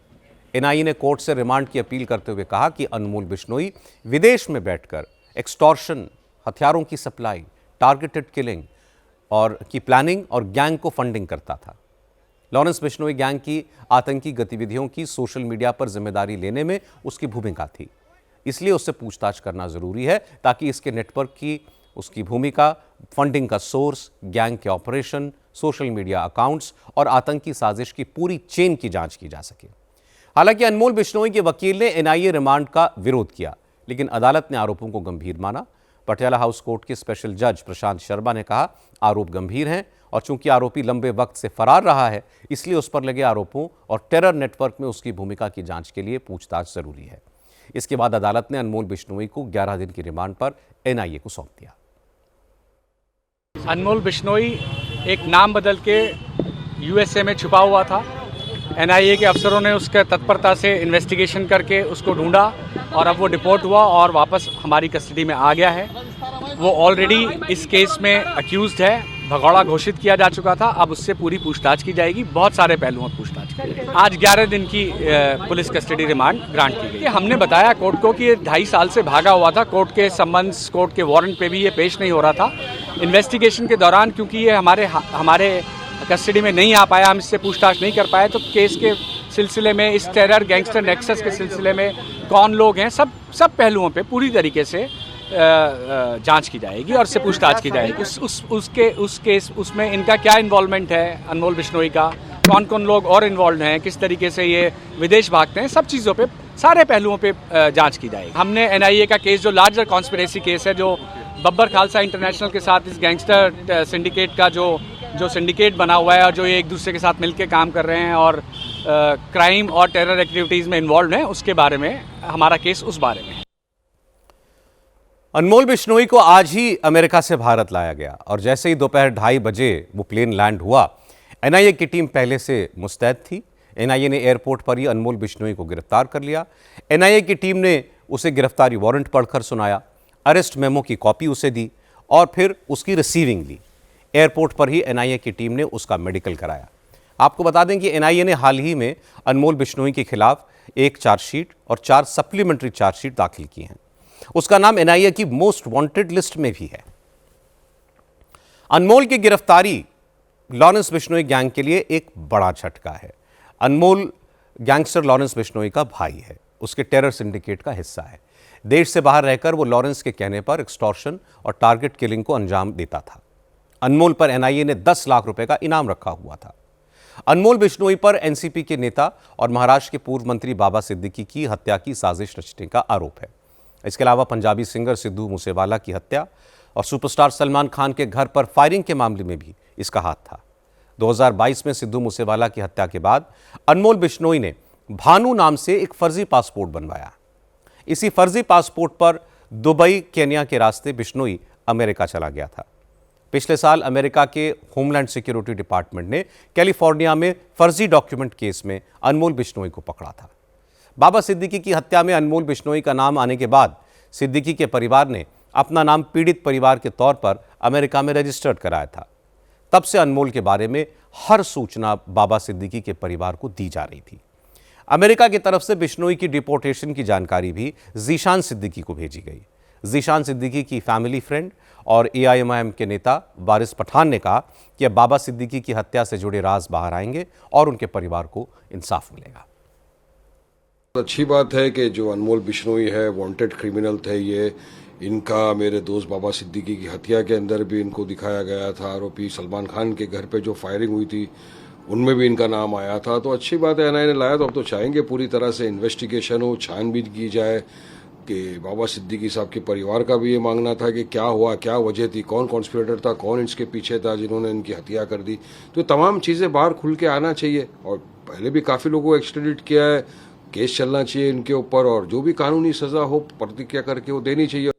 एनआईए ने कोर्ट से रिमांड की अपील करते हुए कहा कि अनमोल बिश्नोई विदेश में बैठकर एक्सटॉर्शन, हथियारों की सप्लाई, टारगेटेड किलिंग और की प्लानिंग और गैंग को फंडिंग करता था। लॉरेंस बिश्नोई गैंग की आतंकी गतिविधियों की सोशल मीडिया पर जिम्मेदारी लेने में उसकी भूमिका थी, इसलिए उससे पूछताछ करना जरूरी है ताकि इसके नेटवर्क की उसकी भूमिका, फंडिंग का सोर्स, गैंग के ऑपरेशन, सोशल मीडिया अकाउंट्स और आतंकी साजिश की पूरी चेन की जांच की जा सके। हालांकि अनमोल बिश्नोई के वकील ने एनआईए रिमांड का विरोध किया, लेकिन अदालत ने आरोपों को गंभीर माना। पटियाला हाउस कोर्ट के स्पेशल जज प्रशांत शर्मा ने कहा, आरोप गंभीर हैं और चूंकि आरोपी लंबे वक्त से फरार रहा है, इसलिए उस पर लगे आरोपों और टेरर नेटवर्क में उसकी भूमिका की जांच के लिए पूछताछ जरूरी है। इसके बाद अदालत ने अनमोल बिश्नोई को 11 दिन की रिमांड पर एनआईए को सौंप दिया। अनमोल बिश्नोई एक नाम बदल के यूएसए में छुपा हुआ था। एनआईए के अफसरों ने उसके तत्परता से इन्वेस्टिगेशन करके उसको ढूंढा और अब वो डिपोर्ट हुआ और वापस हमारी कस्टडी में आ गया है। वो ऑलरेडी इस केस में अक्यूज्ड है, भगौड़ा घोषित किया जा चुका था। अब उससे पूरी पूछताछ की जाएगी, बहुत सारे पहलुओं पर पूछताछ की जाएगी। आज 11 दिन की पुलिस कस्टडी रिमांड ग्रांट की गई। हमने बताया कोर्ट को कि 2.5 साल से भागा हुआ था। कोर्ट के सम्मन्स, कोर्ट के वारंट पे भी ये पेश नहीं हो रहा था। इन्वेस्टिगेशन के दौरान क्योंकि ये हमारे कस्टडी में नहीं आ पाया, हम इससे पूछताछ नहीं कर पाए, तो केस के सिलसिले में, इस टेरर गैंगस्टर नेक्सस के सिलसिले में कौन लोग हैं, सब पहलुओं पे पूरी तरीके से जांच की जाएगी और उससे पूछताछ की जाएगी। उसमें इनका क्या इन्वॉल्वमेंट है, अनमोल बिश्नोई का, कौन कौन लोग और इन्वॉल्व हैं, किस तरीके से ये विदेश भागते हैं, सब चीज़ों पे, सारे पहलुओं पे जांच की जाएगी। हमने एनआईए का केस, जो लार्जर कॉन्स्पिरेसी केस है, जो बब्बर खालसा इंटरनेशनल के साथ इस गैंगस्टर सिंडिकेट का जो सिंडिकेट बना हुआ है और जो ये एक दूसरे के साथ मिलकर काम कर रहे हैं और क्राइम और टेरर एक्टिविटीज़ में इन्वॉल्व हैं, उसके बारे में हमारा केस उस बारे में है। अनमोल बिश्नोई को आज ही अमेरिका से भारत लाया गया और जैसे ही दोपहर 2:30 बजे वो प्लेन लैंड हुआ, एनआईए की टीम पहले से मुस्तैद थी। एनआईए ने एयरपोर्ट पर ही अनमोल बिश्नोई को गिरफ्तार कर लिया। एनआईए की टीम ने उसे गिरफ्तारी वारंट पढ़कर सुनाया, अरेस्ट मेमो की कॉपी उसे दी और फिर उसकी रिसीविंग ली। एयरपोर्ट पर ही एनआईए की टीम ने उसका मेडिकल कराया। आपको बता दें कि एनआईए ने हाल ही में अनमोल बिश्नोई के खिलाफ एक चार्जशीट और 4 सप्लीमेंट्री चार्जशीट दाखिल की हैं। उसका नाम एनआईए की मोस्ट वांटेड लिस्ट में भी है। अनमोल की गिरफ्तारी लॉरेंस बिश्नोई गैंग के लिए एक बड़ा झटका है। अनमोल गैंगस्टर लॉरेंस बिश्नोई का भाई है, उसके टेरर सिंडिकेट का हिस्सा है। देश से बाहर रहकर वो लॉरेंस के कहने पर एक्सटॉर्शन और टारगेट किलिंग को अंजाम देता था। अनमोल पर एनआईए ने 10 लाख रुपए का इनाम रखा हुआ था। अनमोल बिश्नोई पर एनसीपी के नेता और महाराष्ट्र के पूर्व मंत्री बाबा सिद्दीकी की हत्या की साजिश रचने का आरोप है। इसके अलावा पंजाबी सिंगर सिद्धू मूसेवाला की हत्या और सुपरस्टार सलमान खान के घर पर फायरिंग के मामले में भी इसका हाथ था। 2022 में सिद्धू मूसेवाला की हत्या के बाद अनमोल बिश्नोई ने भानु नाम से एक फर्जी पासपोर्ट बनवाया। इसी फर्जी पासपोर्ट पर दुबई, केन्या के रास्ते बिश्नोई अमेरिका चला गया था। पिछले साल अमेरिका के होमलैंड सिक्योरिटी डिपार्टमेंट ने कैलिफोर्निया में फर्जी डॉक्यूमेंट केस में अनमोल बिश्नोई को पकड़ा था। बाबा सिद्दीकी की हत्या में अनमोल बिश्नोई का नाम आने के बाद सिद्दीकी के परिवार ने अपना नाम पीड़ित परिवार के तौर पर अमेरिका में रजिस्टर्ड कराया था। तब से अनमोल के बारे में हर सूचना बाबा सिद्दीकी के परिवार को दी जा रही थी। अमेरिका की तरफ से बिश्नोई की डिपोर्टेशन की जानकारी भी जीशान सिद्दीकी को भेजी गई। जीशान सिद्दीकी की फैमिली फ्रेंड और एआईएमआईएम के नेता वारिस पठान ने कहा कि अब बाबा सिद्दीकी की हत्या से जुड़े राज बाहर आएंगे और उनके परिवार को इंसाफ मिलेगा। अच्छी बात है कि जो अनमोल बिश्नोई है, वांटेड क्रिमिनल थे ये, इनका मेरे दोस्त बाबा सिद्दीकी की हत्या के अंदर भी इनको दिखाया गया था। आरोपी सलमान खान के घर पे जो फायरिंग हुई थी उनमें भी इनका नाम आया था। तो अच्छी बात है एनआईए ने लाया। तो अब तो चाहेंगे पूरी तरह से इन्वेस्टिगेशन हो, छानबीन की जाए कि बाबा सिद्दीकी साहब के परिवार का भी ये मांगना था कि क्या हुआ, क्या वजह थी, कौन कॉन्स्पिरेटर था, कौन इसके पीछे था जिन्होंने इनकी हत्या कर दी। तो तमाम चीज़ें बाहर खुल के आना चाहिए। और पहले भी काफ़ी लोगों को एक्सट्रेडिट किया है, केस चलना चाहिए इनके ऊपर और जो भी कानूनी सजा हो प्रतिक्रिया करके वो देनी चाहिए।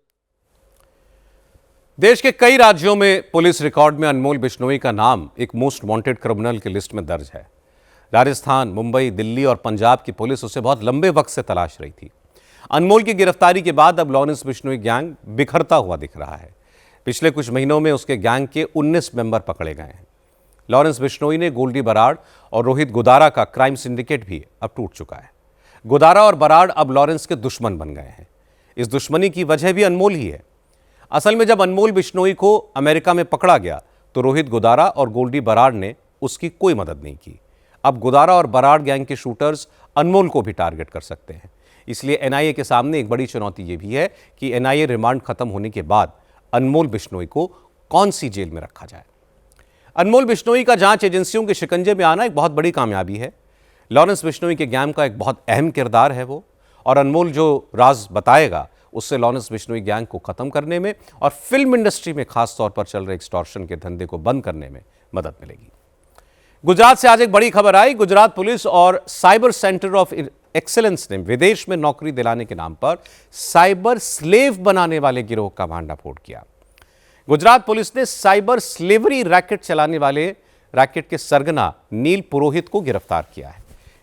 देश के कई राज्यों में पुलिस रिकॉर्ड में अनमोल बिश्नोई का नाम एक मोस्ट वांटेड क्रिमिनल की लिस्ट में दर्ज है। राजस्थान, मुंबई, दिल्ली और पंजाब की पुलिस उसे बहुत लंबे वक्त से तलाश रही थी। अनमोल की गिरफ्तारी के बाद अब लॉरेंस बिश्नोई गैंग बिखरता हुआ दिख रहा है। पिछले कुछ महीनों में उसके गैंग के 19 मेंबर पकड़े गए हैं। लॉरेंस बिश्नोई ने गोल्डी बराड़ और रोहित गुदारा का क्राइम सिंडिकेट भी अब टूट चुका है। गुदारा और बराड़ अब लॉरेंस के दुश्मन बन गए हैं। इस दुश्मनी की वजह भी अनमोल ही है। असल में जब अनमोल बिश्नोई को अमेरिका में पकड़ा गया तो रोहित गुदारा और गोल्डी बराड़ ने उसकी कोई मदद नहीं की। अब गुदारा और बराड़ गैंग के शूटर्स अनमोल को भी टारगेट कर सकते हैं। इसलिए एनआईए के सामने एक बड़ी चुनौती यह भी है कि एनआईए रिमांड खत्म होने के बाद अनमोल बिश्नोई को कौन सी जेल में रखा जाए। अनमोल बिश्नोई का जांच एजेंसियों के शिकंजे में आना एक बहुत बड़ी कामयाबी है। लॉरेंस बिश्नोई के गैंग का एक बहुत अहम किरदार है वो, और अनमोल जो राज बताएगा उससे लॉरेंस बिश्नोई गैंग को खत्म करने में और फिल्म इंडस्ट्री में खास तौर पर चल रहे एक्सटॉर्शन के धंधे को बंद करने में मदद मिलेगी। गुजरात से आज एक बड़ी खबर आई। गुजरात पुलिस और साइबर सेंटर ऑफ एक्सीलेंस ने विदेश में नौकरी दिलाने के नाम पर साइबर स्लेव बनाने वाले गिरोह का भांडाफोड़ किया। गुजरात पुलिस ने साइबर स्लेवरी रैकेट चलाने वाले रैकेट के सरगना नील पुरोहित को गिरफ्तार किया है।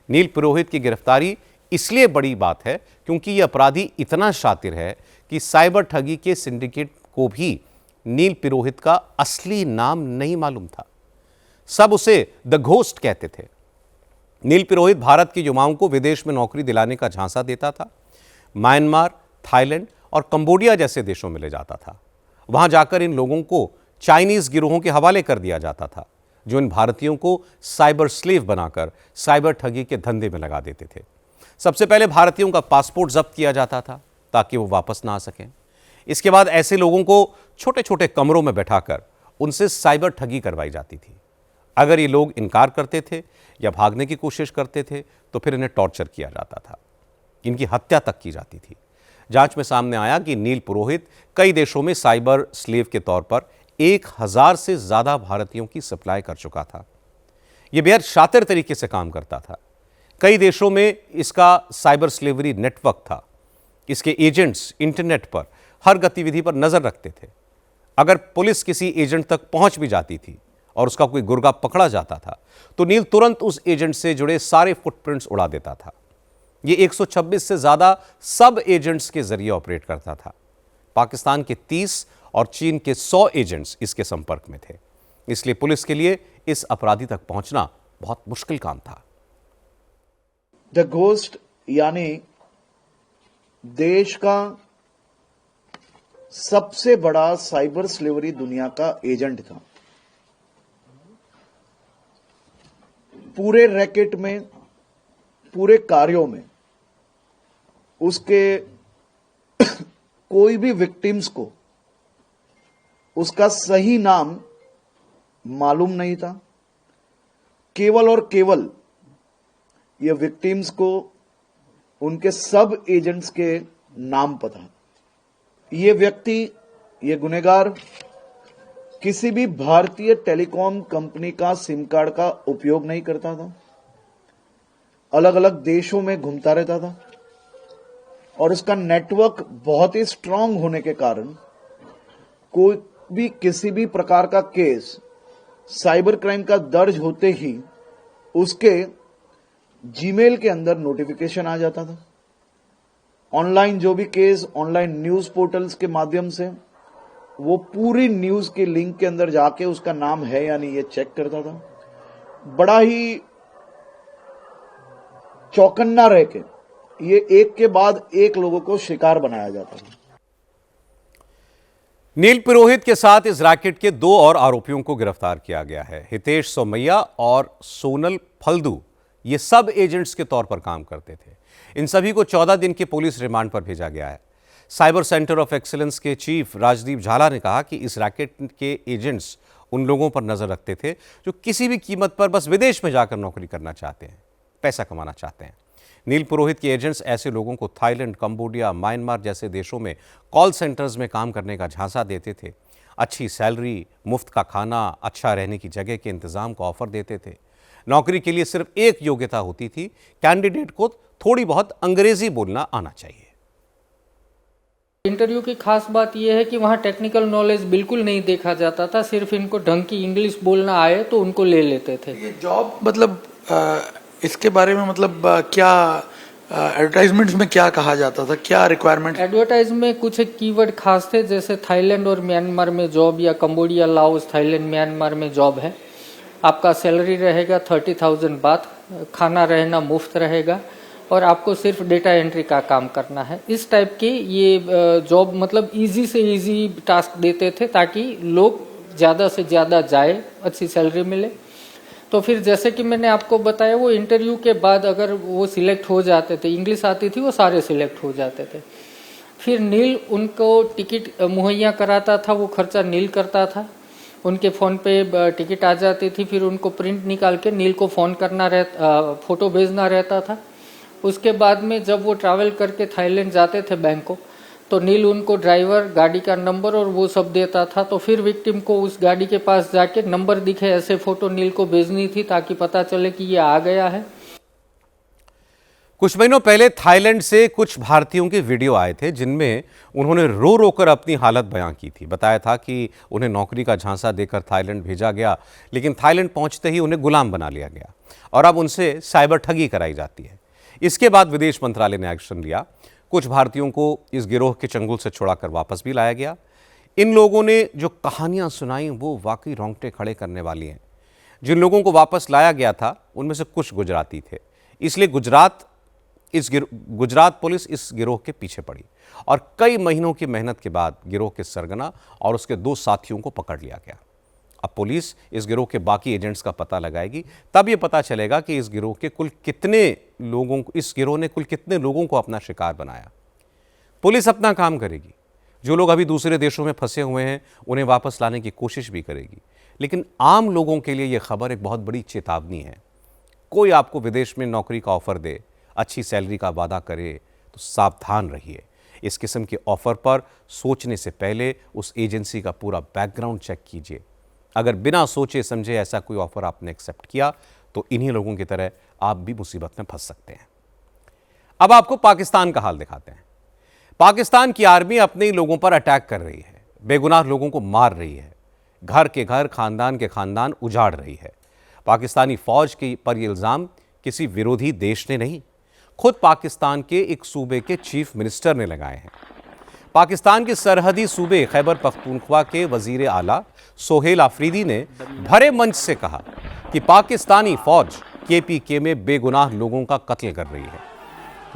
नील पुरोहित की गिरफ्तारी इसलिए बड़ी बात है क्योंकि यह अपराधी इतना शातिर है कि साइबर ठगी के सिंडिकेट को भी नील पुरोहित का असली नाम नहीं मालूम था। सब उसे द घोस्ट कहते थे। नील पुरोहित भारत के युवाओं को विदेश में नौकरी दिलाने का झांसा देता था। म्यांमार, थाईलैंड और कंबोडिया जैसे देशों में ले जाता था। वहां जाकर इन लोगों को चाइनीज गिरोहों के हवाले कर दिया जाता था, जो इन भारतीयों को साइबर स्लेव बनाकर साइबर ठगी के धंधे में लगा देते थे। सबसे पहले भारतीयों का पासपोर्ट जब्त किया जाता था ताकि वो वापस ना आ सकें। इसके बाद ऐसे लोगों को छोटे छोटे कमरों में बैठाकर उनसे साइबर ठगी करवाई जाती थी। अगर ये लोग इनकार करते थे या भागने की कोशिश करते थे तो फिर इन्हें टॉर्चर किया जाता था, इनकी हत्या तक की जाती थी। जांच में सामने आया कि नील पुरोहित कई देशों में साइबर स्लेव के तौर पर 1000 से ज्यादा भारतीयों की सप्लाई कर चुका था। यह बेहद शातिर तरीके से काम करता था। कई देशों में इसका साइबर स्लेवरी नेटवर्क था। इसके एजेंट्स इंटरनेट पर हर गतिविधि पर नजर रखते थे। अगर पुलिस किसी एजेंट तक पहुंच भी जाती थी और उसका कोई गुर्गा पकड़ा जाता था तो नील तुरंत उस एजेंट से जुड़े सारे फुटप्रिंट्स उड़ा देता था। यह 126 से ज्यादा सब एजेंट्स के जरिए ऑपरेट करता था। पाकिस्तान के 30 और चीन के 100 एजेंट्स इसके संपर्क में थे। इसलिए पुलिस के लिए इस अपराधी तक पहुंचना बहुत मुश्किल काम था। द घोस्ट यानी देश का सबसे बड़ा साइबर स्लेवरी दुनिया का एजेंट था। पूरे रैकेट में, पूरे कार्यों में उसके कोई भी विक्टिम्स को उसका सही नाम मालूम नहीं था। केवल और केवल ये विक्टिम्स को उनके सब एजेंट्स के नाम पता। ये व्यक्ति, ये गुनहगार किसी भी भारतीय टेलीकॉम कंपनी का सिम कार्ड का उपयोग नहीं करता था। अलग अलग देशों में घूमता रहता था और उसका नेटवर्क बहुत ही स्ट्रांग होने के कारण कोई भी किसी भी प्रकार का केस साइबर क्राइम का दर्ज होते ही उसके जीमेल के अंदर नोटिफिकेशन आ जाता था। ऑनलाइन जो भी केस ऑनलाइन न्यूज पोर्टल्स के माध्यम से वो पूरी न्यूज के लिंक के अंदर जाके उसका नाम है या नहीं ये चेक करता था। बड़ा ही चौकन्ना रह के ये एक के बाद एक लोगों को शिकार बनाया जाता है। नील पुरोहित के साथ इस रैकेट के 2 और आरोपियों को गिरफ्तार किया गया है। हितेश सोमैया और सोनल फल्दू ये सब एजेंट्स के तौर पर काम करते थे। इन सभी को 14 दिन के पुलिस रिमांड पर भेजा गया है। साइबर सेंटर ऑफ एक्सीलेंस के चीफ राजदीप झाला ने कहा कि इस रैकेट के एजेंट्स उन लोगों पर नजर रखते थे जो किसी भी कीमत पर बस विदेश में जाकर नौकरी करना चाहते हैं, पैसा कमाना चाहते हैं। नील पुरोहित के एजेंट्स ऐसे लोगों को थाईलैंड, कंबोडिया, म्यांमार जैसे देशों में कॉल सेंटर्स में काम करने का झांसा देते थे। अच्छी सैलरी, मुफ्त का खाना, अच्छा रहने की जगह के इंतजाम का ऑफर देते थे। नौकरी के लिए सिर्फ एक योग्यता होती थी, कैंडिडेट को थोड़ी बहुत अंग्रेजी बोलना आना चाहिए। इंटरव्यू की खास बात यह है कि वहाँ टेक्निकल नॉलेज बिल्कुल नहीं देखा जाता था, सिर्फ इनको ढंग की इंग्लिश बोलना आए तो उनको ले लेते थे। ये जॉब मतलब इसके बारे में मतलब क्या एडवर्टाइजमेंट्स में क्या कहा जाता था, क्या रिक्वायरमेंट? एडवर्टाइज में कुछ एक कीवर्ड खास थे, जैसे थाईलैंड और म्यांमार में जॉब या कंबोडिया, लाओस, थाईलैंड, म्यांमार में जॉब है। आपका सैलरी रहेगा 30,000 बात, खाना रहना मुफ्त रहेगा और आपको सिर्फ डेटा एंट्री का काम करना है। इस टाइप के ये जॉब मतलब इजी से इजी टास्क देते थे ताकि लोग ज़्यादा से ज़्यादा जाए, अच्छी सैलरी मिले। तो फिर जैसे कि मैंने आपको बताया, वो इंटरव्यू के बाद अगर वो सिलेक्ट हो जाते थे, इंग्लिश आती थी, वो सारे सिलेक्ट हो जाते थे। फिर नील उनको टिकट मुहैया कराता था, वो खर्चा नील करता था। उनके फ़ोन पे टिकट आ जाती थी, फिर उनको प्रिंट निकाल के नील को फ़ोन करना फ़ोटो भेजना रहता था। उसके बाद में जब वो ट्रैवल करके थाईलैंड जाते थे बैंकॉक, तो नील उनको ड्राइवर, गाड़ी का नंबर और वो सब देता था। तो फिर विक्टिम को उस गाड़ी के पास जाके नंबर दिखे ऐसे फ़ोटो नील को भेजनी थी ताकि पता चले कि ये आ गया है। कुछ महीनों पहले थाईलैंड से कुछ भारतीयों के वीडियो आए थे जिनमें उन्होंने रो रो कर अपनी हालत बयां की थी। बताया था कि उन्हें नौकरी का झांसा देकर थाईलैंड भेजा गया, लेकिन थाईलैंड पहुंचते ही उन्हें गुलाम बना लिया गया और अब उनसे साइबर ठगी कराई जाती है। इसके बाद विदेश मंत्रालय ने एक्शन लिया। कुछ भारतीयों को इस गिरोह के चंगुल से छुड़ाकर वापस भी लाया गया। इन लोगों ने जो कहानियां सुनाई वो वाकई रोंगटे खड़े करने वाली हैं। जिन लोगों को वापस लाया गया था उनमें से कुछ गुजराती थे, इसलिए गुजरात पुलिस इस गिरोह के पीछे पड़ी और कई महीनों की मेहनत के बाद गिरोह के सरगना और उसके 2 साथियों को पकड़ लिया गया। अब पुलिस इस गिरोह के बाकी एजेंट्स का पता लगाएगी, तब ये पता चलेगा कि इस गिरोह ने कुल कितने लोगों को अपना शिकार बनाया। पुलिस अपना काम करेगी, जो लोग अभी दूसरे देशों में फंसे हुए हैं उन्हें वापस लाने की कोशिश भी करेगी, लेकिन आम लोगों के लिए यह खबर एक बहुत बड़ी चेतावनी है। कोई आपको विदेश में नौकरी का ऑफर दे, अच्छी सैलरी का वादा करे तो सावधान रहिए। इस किस्म के ऑफर पर सोचने से पहले उस एजेंसी का पूरा बैकग्राउंड चेक कीजिए। अगर बिना सोचे समझे ऐसा कोई ऑफर आपने एक्सेप्ट किया तो इन्हीं लोगों की तरह आप भी मुसीबत में फंस सकते हैं। अब आपको पाकिस्तान का हाल दिखाते हैं। पाकिस्तान की आर्मी अपने ही लोगों पर अटैक कर रही है, बेगुनाह लोगों को मार रही है, घर के घर, खानदान के खानदान उजाड़ रही है। पाकिस्तानी फौज के पर यह इल्ज़ाम किसी विरोधी देश ने नहीं, खुद पाकिस्तान के एक सूबे के चीफ मिनिस्टर ने लगाए हैं। पाकिस्तान के सरहदी सूबे खैबर पख्तूनख्वा के वजीर आला सोहेल आफरीदी ने भरे मंच से कहा कि पाकिस्तानी फौज KPK में बेगुनाह लोगों का कत्ल कर रही है,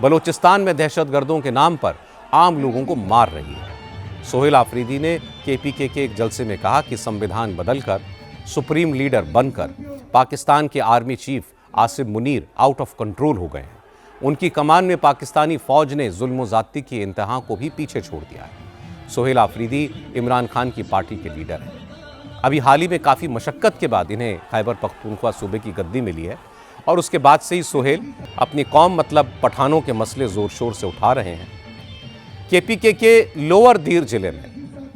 बलूचिस्तान में दहशतगर्दों के नाम पर आम लोगों को मार रही है। सोहेल आफरीदी ने KPK के एक जलसे में कहा कि संविधान बदलकर सुप्रीम लीडर बनकर पाकिस्तान के army chief Asim Munir out of control हो गए हैं। उनकी कमान में पाकिस्तानी फौज ने जुल्म ज़्यादती की इंतहा को भी पीछे छोड़ दिया है। सोहेल आफरीदी इमरान खान की पार्टी के लीडर हैं। अभी हाल ही में काफ़ी मशक्क़त के बाद इन्हें खैबर पख्तूनख्वा सूबे की गद्दी मिली है और उसके बाद से ही सोहेल अपनी कौम मतलब पठानों के मसले ज़ोर शोर से उठा रहे हैं। KPK के लोअर दीर जिले में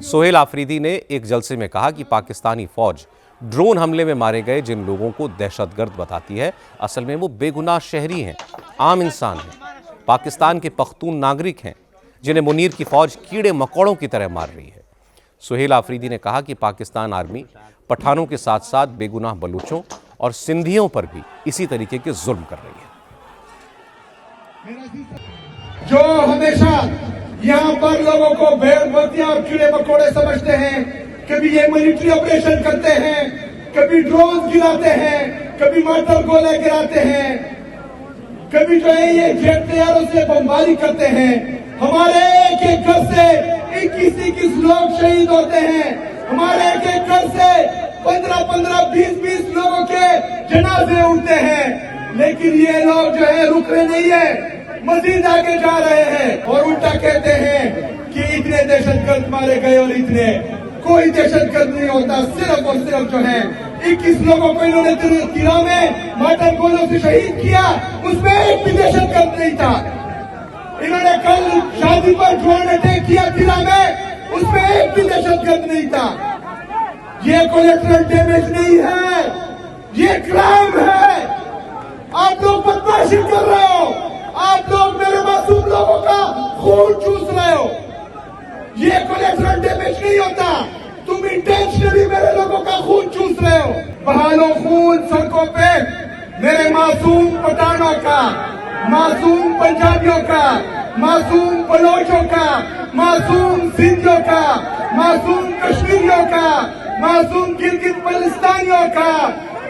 सोहेल आफरीदी ने एक जलसे में कहा कि पाकिस्तानी फौज ड्रोन हमले में मारे गए जिन लोगों को दहशतगर्द बताती है, असल में वो बेगुनाह शहरी हैं, आम इंसान हैं, पाकिस्तान के पख्तून नागरिक हैं जिन्हें मुनीर की फौज कीड़े मकोड़ों की तरह मार रही है। सोहेल आफरीदी ने कहा कि पाकिस्तान आर्मी पठानों के साथ साथ बेगुनाह बलूचों और सिंधियों पर भी इसी तरीके के जुल्म कर रही है। जो हमेशा यहाँ पर लोगों को भेड़बतिया और कीड़े मकोड़े समझते हैं, कभी ये मिलिट्री ऑपरेशन करते हैं, कभी ड्रोन गिराते हैं, कभी मॉर्टर गोले गिराते हैं, कभी जो है ये जेट तैयारों से बमबारी करते हैं। हमारे एक एक घर से 21-21 लोग शहीद होते हैं। हमारे एक एक घर से 15-15, 20-20 लोगों के जनाजे उठते हैं। लेकिन ये लोग जो है रुक रहे नहीं है, मजीद आगे जा रहे हैं और उल्टा कहते हैं कि इतने दहशतगर्द मारे गए और इतने। कोई दहशतगर्द नहीं होता, सिर्फ और सिर्फ जो है 21 लोगों को इन्होंने तिरा में मार्टर गोलों से शहीद किया, उसमें एक भी दहशतगर्द नहीं था। इन्होंने कल शादी पर ड्रोन अटैक किया तिरा में, उसमें एक भी दहशतगर्द नहीं था। ये कोलेटरल डैमेज नहीं है, ये क्राइम है। आप लोग बदमाशी कर रहे हो, आप लोग मेरे मासूम लोगों का खून चूस रहे हो। ये कोलेटरल डैमेज नहीं होता, तुम इंटेंशनली मेरे लोगों का खून चूस रहे हो। बहालो खून सड़कों पे मेरे मासूम पठानों का, मासूम पंजाबियों का, मासूम बलोचों का, मासूम सिंधियों का, मासूम कश्मीरियों का, मासूम गिलगित बल्तिस्तानियों का।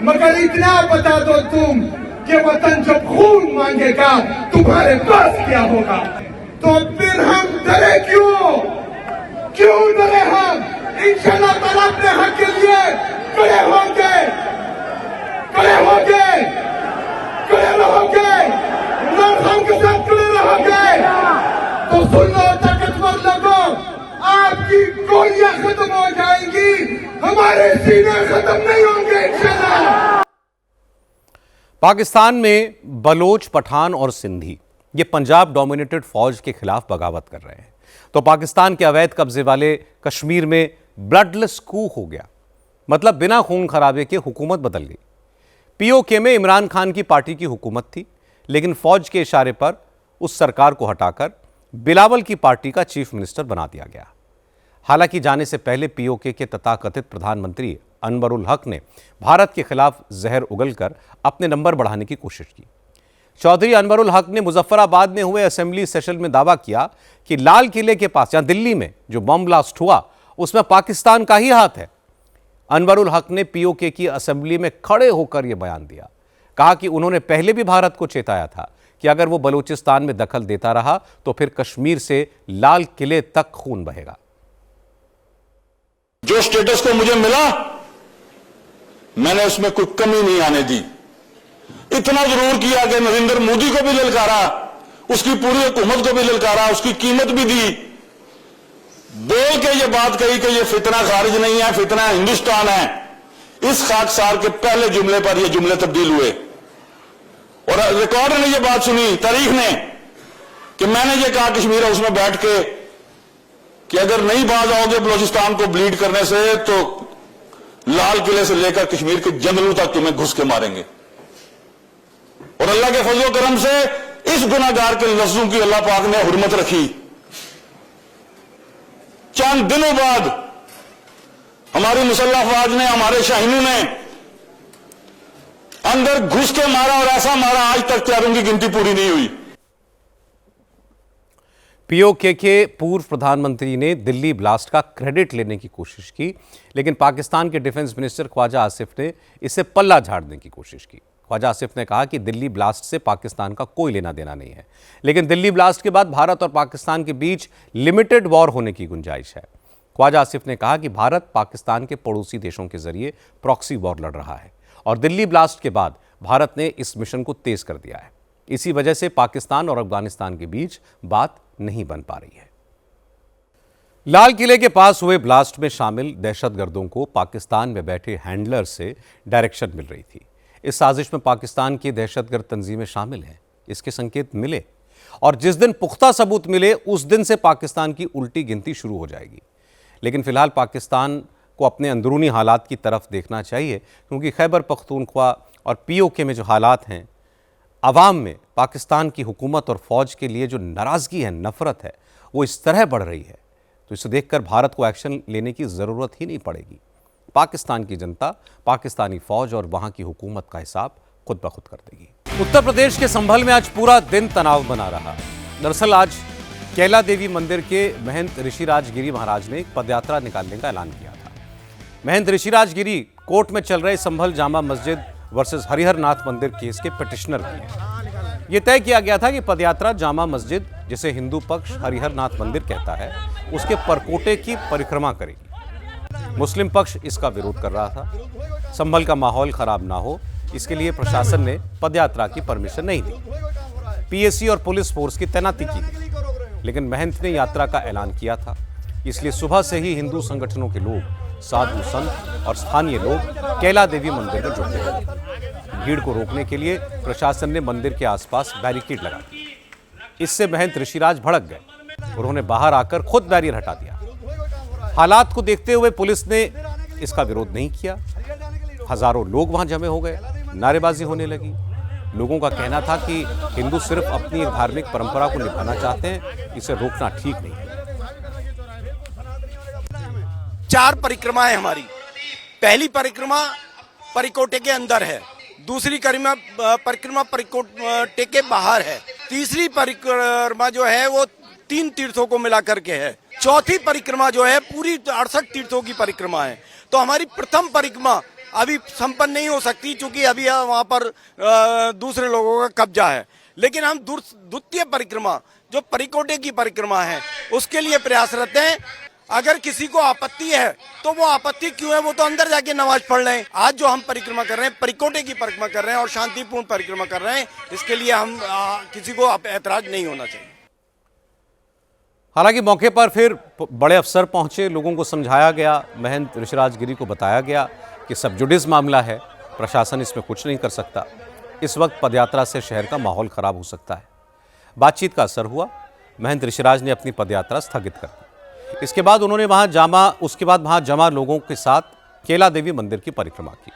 मगर इतना बता दो तुम कि वतन जब खून मांगेगा तुम्हारे पास क्या होगा। तो फिर हम डरे क्यों? क्यों डरे हम? इंशाल्लाह ताला अपने हक के लिए खड़े होंगे, खड़े होंगे, खड़े रहोगे, हम के साथ खड़े रहोगे। तो सुन लो ताकतवर लोगों, आपकी गोलियां खत्म हो जाएंगी, हमारे सीने खत्म नहीं होंगे इंशाल्लाह। पाकिस्तान में बलोच, पठान और सिंधी ये पंजाब डोमिनेटेड फौज के खिलाफ बगावत कर रहे हैं, तो पाकिस्तान के अवैध कब्जे वाले कश्मीर में ब्लडलेस कू हो गया। मतलब बिना खून खराबे के हुकूमत बदल गई। पीओके में इमरान खान की पार्टी की हुकूमत थी, लेकिन फौज के इशारे पर उस सरकार को हटाकर बिलावल की पार्टी का चीफ मिनिस्टर बना दिया गया। हालांकि जाने से पहले पीओके के तथाकथित प्रधानमंत्री अनवरुल हक ने भारत के खिलाफ जहर उगलकर अपने नंबर बढ़ाने की कोशिश की। चौधरी अनवरुल हक ने मुजफ्फराबाद में हुए असेंबली सेशन में दावा किया कि लाल किले के पास या दिल्ली में जो बम ब्लास्ट हुआ उसमें पाकिस्तान का ही हाथ है। अनवरुल हक ने पीओके की असेंबली में खड़े होकर यह बयान दिया। कहा कि उन्होंने पहले भी भारत को चेताया था कि अगर वो बलूचिस्तान में दखल देता रहा तो फिर कश्मीर से लाल किले तक खून बहेगा। जो स्टेटस को मुझे मिला मैंने उसमें कोई कमी नहीं आने दी। इतना जरूर किया कि नरेंद्र मोदी को भी ललकारा, उसकी पूरी हुकूमत को भी ललकारा, उसकी कीमत भी दी, बोल के ये बात कही कि ये फितना खारिज नहीं है, फितना हिंदुस्तान है। इस खाकसार के पहले जुमले पर ये जुमले तब्दील हुए और रिकॉर्ड ने ये बात सुनी, तारीख ने, कि मैंने ये कहा कश्मीर हाउस में बैठ के कि अगर नहीं बाज आओगे बलूचिस्तान को ब्लीड करने से तो लाल किले से लेकर कश्मीर के जंगलों तक तुम्हें घुस के मारेंगे। और अल्लाह के फजल करम से इस गुनाहगार के लफ्जों की अल्लाह पाक ने हुर्मत रखी। चंद दिनों बाद हमारी मुसल्लह अफवाज ने, हमारे शाहीनों ने अंदर घुस के मारा और ऐसा मारा आज तक त्यारों की गिनती पूरी नहीं हुई। पीओके के पूर्व प्रधानमंत्री ने दिल्ली ब्लास्ट का क्रेडिट लेने की कोशिश की, लेकिन पाकिस्तान के डिफेंस मिनिस्टर ख्वाजा आसिफ ने इसे पल्ला झाड़ने की कोशिश की। ख्वाजा आसिफ ने कहा कि दिल्ली ब्लास्ट से पाकिस्तान का कोई लेना देना नहीं है, लेकिन दिल्ली ब्लास्ट के बाद भारत और पाकिस्तान के बीच लिमिटेड वॉर होने की गुंजाइश है। ख्वाजा आसिफ ने कहा कि भारत पाकिस्तान के पड़ोसी देशों के जरिए प्रॉक्सी वॉर लड़ रहा है और दिल्ली ब्लास्ट के बाद भारत ने इस मिशन को तेज कर दिया है। इसी वजह से पाकिस्तान और अफगानिस्तान के बीच बात नहीं बन पा रही है। लाल किले के पास हुए ब्लास्ट में शामिल दहशतगर्दों को पाकिस्तान में बैठे हैंडलर से डायरेक्शन मिल रही थी। इस साजिश में पाकिस्तान की दहशतगर्द तंजीमें शामिल हैं, इसके संकेत मिले और जिस दिन पुख्ता सबूत मिले उस दिन से पाकिस्तान की उल्टी गिनती शुरू हो जाएगी। लेकिन फिलहाल पाकिस्तान को अपने अंदरूनी हालात की तरफ देखना चाहिए, क्योंकि खैबर पख्तूनख्वा और पीओके में जो हालात हैं, अवाम में पाकिस्तान की हुकूमत और फ़ौज के लिए जो नाराज़गी है, नफ़रत है, वो इस तरह बढ़ रही है, तो इसे देखकर भारत को एक्शन लेने की ज़रूरत ही नहीं पड़ेगी। पाकिस्तान की जनता, पाकिस्तानी फ़ौज और वहाँ की हुकूमत का हिसाब खुद ब खुद कर देगी। उत्तर प्रदेश के संभल में आज पूरा दिन तनाव बना रहा। दरअसल आज कैला देवी मंदिर के महंत ऋषिराज गिरी महाराज ने एक पदयात्रा निकालने का ऐलान किया था। महंत ऋषिराज गिरी कोर्ट में चल रहे संभल जामा मस्जिद वर्सेस हरिहर नाथ मंदिर केस के पिटिशनर भी हैं। यह तय किया गया था कि पदयात्रा जामा मस्जिद, जिसे हिंदू पक्ष हरिहर नाथ मंदिर कहता है, उसके परकोटे की परिक्रमा करेगी। मुस्लिम पक्ष इसका विरोध कर रहा था। संभल का माहौल खराब ना हो, इसके लिए प्रशासन ने पदयात्रा की परमिशन नहीं दी। पीएसी और पुलिस फोर्स की तैनाती की गई, लेकिन महंत ने यात्रा का ऐलान किया था, इसलिए सुबह से ही हिंदू संगठनों के लोग, साधु संत और स्थानीय लोग कैला देवी मंदिर में जुट गए। भीड़ को रोकने के लिए प्रशासन ने मंदिर के आसपास बैरिकेड लगा दी। इससे महंत ऋषिराज भड़क गए। उन्होंने बाहर आकर खुद बैरियर हटा दिया। हालात को देखते हुए पुलिस ने इसका विरोध नहीं किया। हजारों लोग वहां जमे हो गए, नारेबाजी होने लगी। लोगों का कहना था कि हिंदू सिर्फ अपनी धार्मिक परंपरा को निभाना चाहते हैं, इसे रोकना ठीक नहीं है। 4 परिक्रमाएं हमारी। पहली परिक्रमा परिकोटे के अंदर है, दूसरी परिक्रमा परिकोटे के बाहर है, तीसरी परिक्रमा जो है वो 3 तीर्थों को मिला करके है, चौथी परिक्रमा जो है पूरी 68 तीर्थों की परिक्रमा है। तो हमारी प्रथम परिक्रमा अभी संपन्न नहीं हो सकती, क्योंकि अभी वहां पर दूसरे लोगों का कब्जा है। लेकिन हम द्वितीय परिक्रमा जो परिकोटे की परिक्रमा है उसके लिए प्रयासरत हैं। अगर किसी को आपत्ति है तो वो आपत्ति क्यों है, वो तो अंदर जाके नमाज पढ़ लें। आज जो हम परिक्रमा कर रहे हैं, परिकोटे की परिक्रमा कर रहे हैं और शांतिपूर्ण परिक्रमा कर रहे हैं, इसके लिए हम किसी को ऐतराज नहीं होना चाहिए। हालांकि मौके पर फिर बड़े अफसर पहुंचे, लोगों को समझाया गया। महंत ऋषिराज गिरी को बताया गया कि सब जुडिस मामला है, प्रशासन इसमें कुछ नहीं कर सकता। इस वक्त पदयात्रा से शहर का माहौल खराब हो सकता है। बातचीत का असर हुआ। महंत ऋषिराज ने अपनी पदयात्रा स्थगित कर दी। इसके बाद उन्होंने वहां जमा लोगों के साथ कैला देवी मंदिर की परिक्रमा की।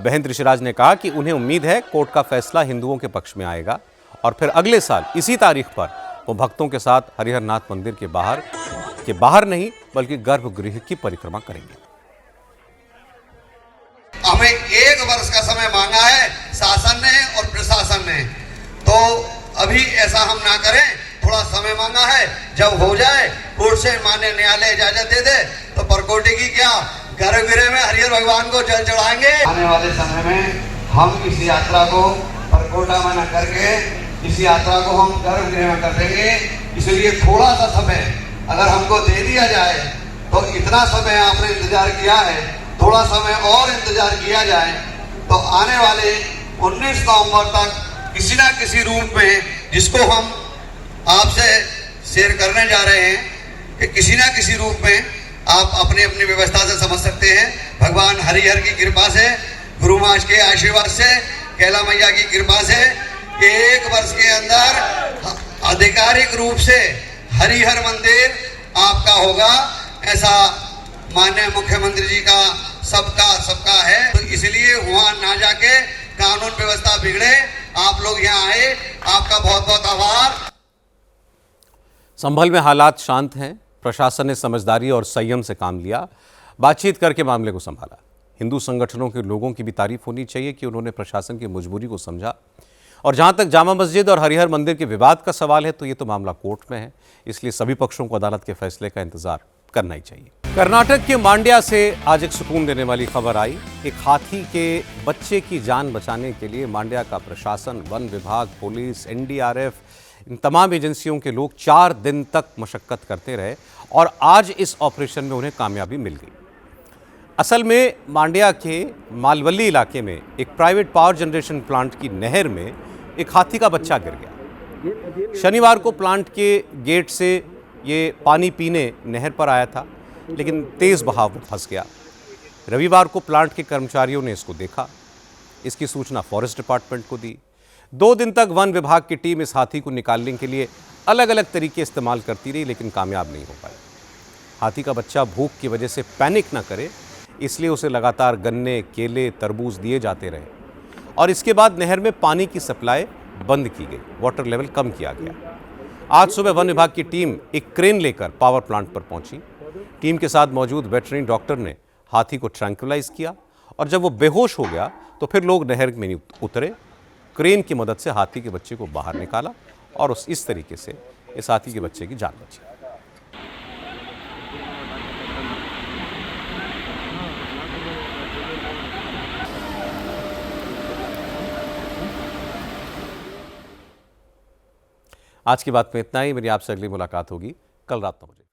महंत ऋषिराज ने कहा कि उन्हें उम्मीद है कोर्ट का फैसला हिंदुओं के पक्ष में आएगा और फिर अगले साल इसी तारीख पर वो भक्तों के साथ हरिहर नाथ मंदिर के बाहर नहीं बल्कि गर्भगृह की परिक्रमा करेंगे। हमें 1 वर्ष का समय मांगा है शासन ने और प्रशासन ने, तो अभी ऐसा हम ना करें, थोड़ा समय मांगा है। जब हो जाए, कोर्ट से माननीय न्यायालय इजाजत दे दे, तो परकोटे की क्या गर्भगृह में हरिहर भगवान को जल चढ़ाएंगे। आने वाले समय में हम इस यात्रा को परकोटा में न करके इस यात्रा को हम गर्भगृह में कर देंगे। इसलिए थोड़ा सा समय अगर हमको दे दिया जाए, तो इतना समय आपने इंतजार किया है, थोड़ा समय और इंतजार किया जाए, तो आने वाले 19 नवंबर तक किसी ना किसी रूप में, जिसको हम आपसे शेयर करने जा रहे हैं, कि किसी ना किसी रूप में आप अपनी अपनी व्यवस्था से समझ सकते हैं। भगवान हरिहर की कृपा से, गुरु महाराज के आशीर्वाद से, कैला मैया की कृपा से 1 वर्ष के अंदर आधिकारिक रूप से हरिहर मंदिर आपका होगा। ऐसा माननीय मुख्यमंत्री जी का सबका है, तो इसलिए वहां ना जाके कानून व्यवस्था बिगड़े, आप लोग यहाँ आए, आपका बहुत बहुत आभार। संभल में हालात शांत हैं। प्रशासन ने समझदारी और संयम से काम लिया, बातचीत करके मामले को संभाला। हिंदू संगठनों के लोगों की भी तारीफ होनी चाहिए कि उन्होंने प्रशासन की मजबूरी को समझा। और जहां तक जामा मस्जिद और हरिहर मंदिर के विवाद का सवाल है, तो ये तो मामला कोर्ट में है, इसलिए सभी पक्षों को अदालत के फैसले का इंतजार करना ही चाहिए। कर्नाटक के मांड्या से आज एक सुकून देने वाली खबर आई। एक हाथी के बच्चे की जान बचाने के लिए मांड्या का प्रशासन, वन विभाग, पुलिस, एनडीआरएफ, इन तमाम एजेंसियों के लोग 4 दिन तक मशक्कत करते रहे और आज इस ऑपरेशन में उन्हें कामयाबी मिल गई। असल में मांड्या के मालवल्ली इलाके में एक प्राइवेट पावर जनरेशन प्लांट की नहर में एक हाथी का बच्चा गिर गया। शनिवार को प्लांट के गेट से ये पानी पीने नहर पर आया था, लेकिन तेज़ बहाव में फंस गया। रविवार को प्लांट के कर्मचारियों ने इसको देखा, इसकी सूचना फॉरेस्ट डिपार्टमेंट को दी। 2 दिन तक वन विभाग की टीम इस हाथी को निकालने के लिए अलग अलग तरीके इस्तेमाल करती रही, लेकिन कामयाब नहीं हो पाई। हाथी का बच्चा भूख की वजह से पैनिक ना करे, इसलिए उसे लगातार गन्ने, केले, तरबूज दिए जाते रहे और इसके बाद नहर में पानी की सप्लाई बंद की गई, वाटर लेवल कम किया गया। आज सुबह वन विभाग की टीम एक क्रेन लेकर पावर प्लांट पर पहुंची। टीम के साथ मौजूद वेटरनरी डॉक्टर ने हाथी को ट्रैंक्विलाइज किया और जब वो बेहोश हो गया तो फिर लोग नहर में उतरे, क्रेन की मदद से हाथी के बच्चे को बाहर निकाला और इस तरीके से इस हाथी के बच्चे की जान बची। आज की बात में इतना ही। मेरी आपसे अगली मुलाकात होगी कल रात 9 बजे।